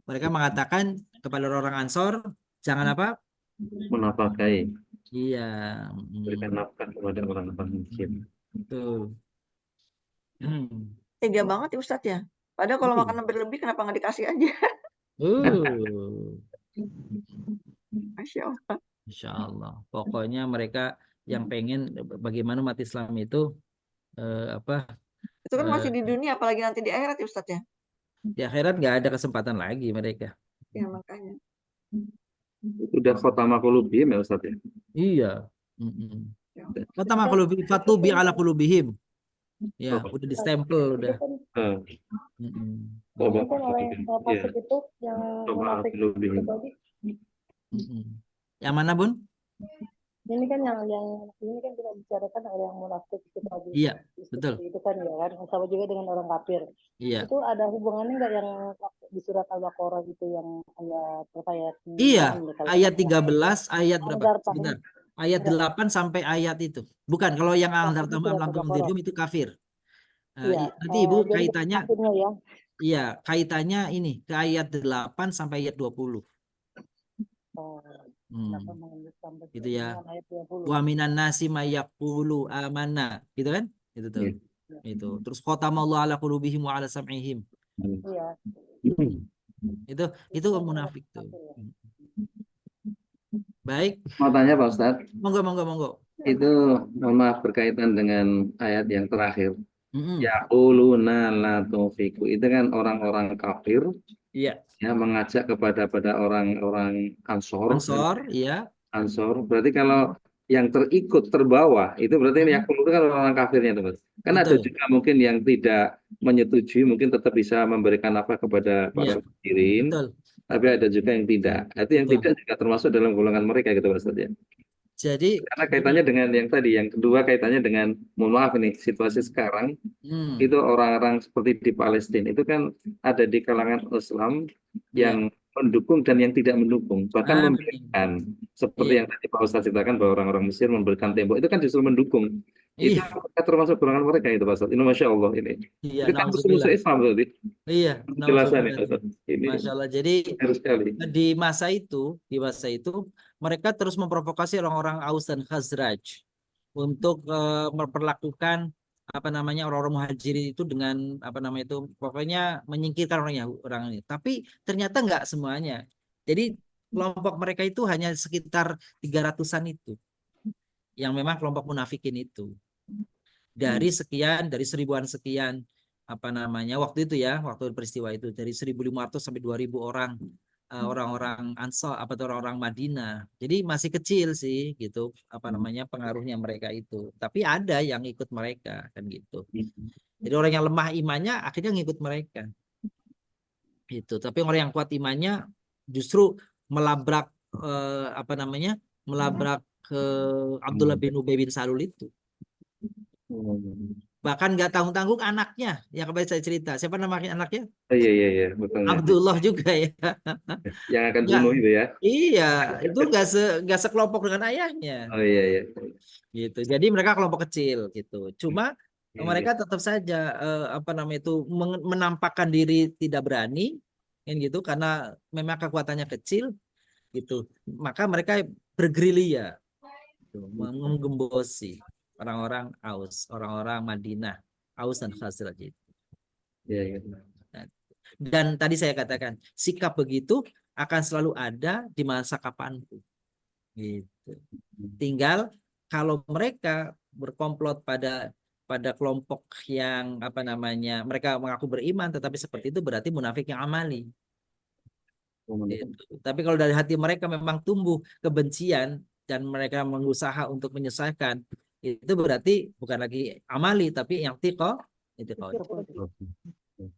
mereka mengatakan kepada orang Ansor, jangan apa? Menafakai. Iya. Berikan nafkah kepada orang-orang miskin. Betul. Tega banget ya Ustadz ya. Padahal kalau makan berlebih kenapa nggak dikasih aja? Masya Allah. Insya Allah. Pokoknya mereka yang pengen bagaimana umat Islam itu itu kan masih di dunia, apalagi nanti di akhirat ya Ustadz ya. Di akhirat nggak ada kesempatan lagi mereka. Ya makanya. Udah khotama qulubihim ya Ustadz ya? Iya. Khotama qulubihim fatubi ala qulubihim. Ya, udah distempel udah. Ini kan oleh fasik itu yang munafik itu tadi. Yang mana Bun? Ini kan yang ini kan kita bicarakan oleh yang munafik itu tadi. Iya, betul. Itu kan ya kan, sama juga dengan orang kafir. Iya. Itu ada hubungannya nggak yang di surat Al-Baqarah gitu yang ayat Iya, ayat 13, ayat berapa? Sebentar. Ayat 8 sampai ayat itu. Bukan, kalau yang anzartum am lam tunzirhum itu kafir. Iya. Nanti Ibu kaitannya. Ya. Iya, kaitannya ini ke ayat 8 sampai ayat 20. Gitu ya. Wa minan nasi may yaqulu amanna, gitu kan? Itu tuh. Itu. Terus khatamallahu ala qulubihim wa ala sam'ihim. Iya. Itu munafik tuh. Baik. Mau tanya Pak Ustadz? Monggo. Itu mohon maaf berkaitan dengan ayat yang terakhir. Yaquluna la tunfiqu. Itu kan orang-orang kafir. Iya. Ya, mengajak kepada orang-orang Ansor. Ansor, iya. Ansor. Berarti kalau yang terikut terbawa itu berarti yaqulu itu kan orang kafirnya teman. Kan ada juga mungkin yang tidak menyetujui, mungkin tetap bisa memberikan apa kepada para muhajirin. Tapi ada juga yang tidak. Itu yang tidak juga termasuk dalam golongan mereka gitu Pak Ustadz ya. Jadi karena kaitannya dengan yang tadi, yang kedua kaitannya dengan, mohon maaf ini situasi sekarang itu orang-orang seperti di Palestina itu kan ada di kalangan Islam yang mendukung dan yang tidak mendukung, bahkan memberikan seperti yang tadi Pak Ustadz ceritakan bahwa orang-orang Mesir memberikan tembok itu kan justru mendukung. Itu termasuk golongan mereka itu Pak Ustadz. Ini Masya Allah ini. Itu kan musuh Islam berarti. Iya. Penjelasan ini. Masya Allah. Jadi di masa itu mereka terus memprovokasi orang-orang Aus dan Khazraj untuk memperlakukan orang-orang muhajirin itu dengan pokoknya menyingkirkan orang ini. Tapi ternyata enggak semuanya. Jadi kelompok mereka itu hanya sekitar 300-an itu yang memang kelompok munafikin itu. Dari seribuan sekian waktu itu ya, waktu peristiwa itu dari 1.500 sampai 2.000 orang orang-orang Ansar orang-orang Madinah. Jadi masih kecil sih gitu pengaruhnya mereka itu. Tapi ada yang ikut mereka kan gitu. Jadi orang yang lemah imannya akhirnya ngikut mereka. Gitu. Tapi orang yang kuat imannya justru melabrak melabrak ke Abdullah bin Ubay bin Salul itu. Bahkan nggak tanggung-tanggung anaknya yang kemarin saya cerita. Siapa namanya anaknya? Iya betul. Abdullah juga ya. Yang akan bunuh itu ya. Iya, itu nggak sekelompok dengan ayahnya. Oh iya. Gitu. Jadi mereka kelompok kecil gitu. Cuma mereka tetap saja menampakkan diri tidak berani kan gitu karena memang kekuatannya kecil gitu. Maka mereka bergerilya gitu, menggembosi orang-orang Aus, orang-orang Madinah, Aus dan Khazraj itu. Iya. Dan tadi saya katakan sikap begitu akan selalu ada di masa kapanpun. Gitu. Tinggal kalau mereka berkomplot pada pada kelompok yang apa namanya mereka mengaku beriman tetapi seperti itu berarti munafik yang amali. Gitu. Tapi kalau dari hati mereka memang tumbuh kebencian dan mereka berusaha untuk menyelesaikan, itu berarti bukan lagi amali tapi yang tiko itu kau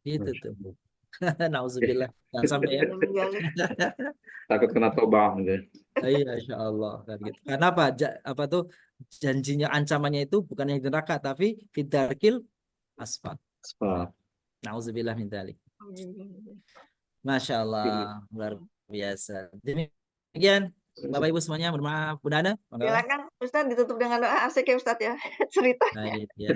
itu tuh. Nauzubillah, jangan sampai ya. Takut kena tobah gitu. Iya, insya Allah kan gitu. Karena apa? Apa tuh janjinya ancamannya itu bukan yang di neraka tapi fidarkil asfal. Nauzubillah min dzalik. Masya Allah, luar biasa. Demikian Bapak Ibu semuanya, mohon maaf. Bunda Ana, silakan Ustaz ditutup dengan doa asik ya Ustaz ya cerita. Baik, ya.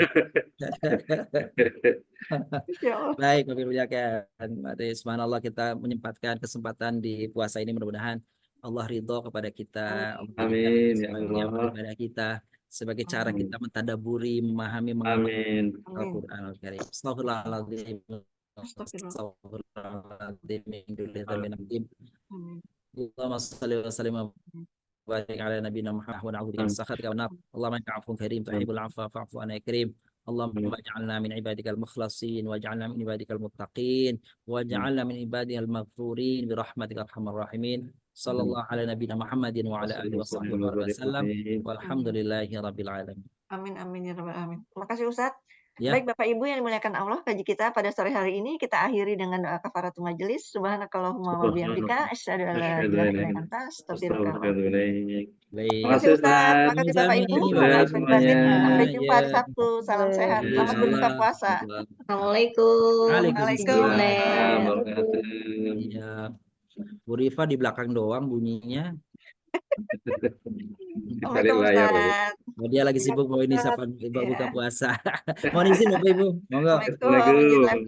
Baik, Bapak Ibu sekalian. Mari subhanallah kita menyempatkan kesempatan di puasa ini, mudah-mudahan Allah ridho kepada kita, Amin ya sebagai Allah. kepada kita sebagai cara kita mentadaburi, memahami, mengenal Al-Qur'an Al-Karim. Astagfirullahaladzim. Astagfirullahaladzim. Allahumma shalli wa sallim wa barik ala nabiyina Muhammad wa na'udzu bika min sakhatika wa nar. Allahumma innaka 'afuwwun karim tuhibbul 'afwa fa'fu 'anna ya karim. Allahumma ij'alna min ibadikal mukhlasin waj'alna min ibadikal muttaqin waj'alna min ibadikal maghfurin bi rahmatika arhamar rahimin. Sallallahu ala nabiyina Muhammadin wa ala alihi wasallam. Walhamdulillahi rabbil alamin. Amin amin ya rabbal alamin. Terima kasih Ustaz. Ya. Baik Bapak Ibu yang dimuliakan Allah, kaji kita pada sore hari ini kita akhiri dengan doa kafaratul majelis. Subhanakallahumma wa bihamdika asyhadu an la ilaha illa anta astaghfiruka wa atubu ilaik. Terima kasih Ustaz, terima kasih Bapak Ibu. Sampai jumpa di Sabtu. Salam sehat. Selamat berbuka puasa. Assalamualaikum. Waalaikumsalam. Iya. Bu Rifa di belakang doang bunyinya. Assalamualaikum Ustaz. Dia lagi sibuk mau ini siapa buka puasa. Mohon izin Bapak Ibu. Monggo. Waalaikumsalam.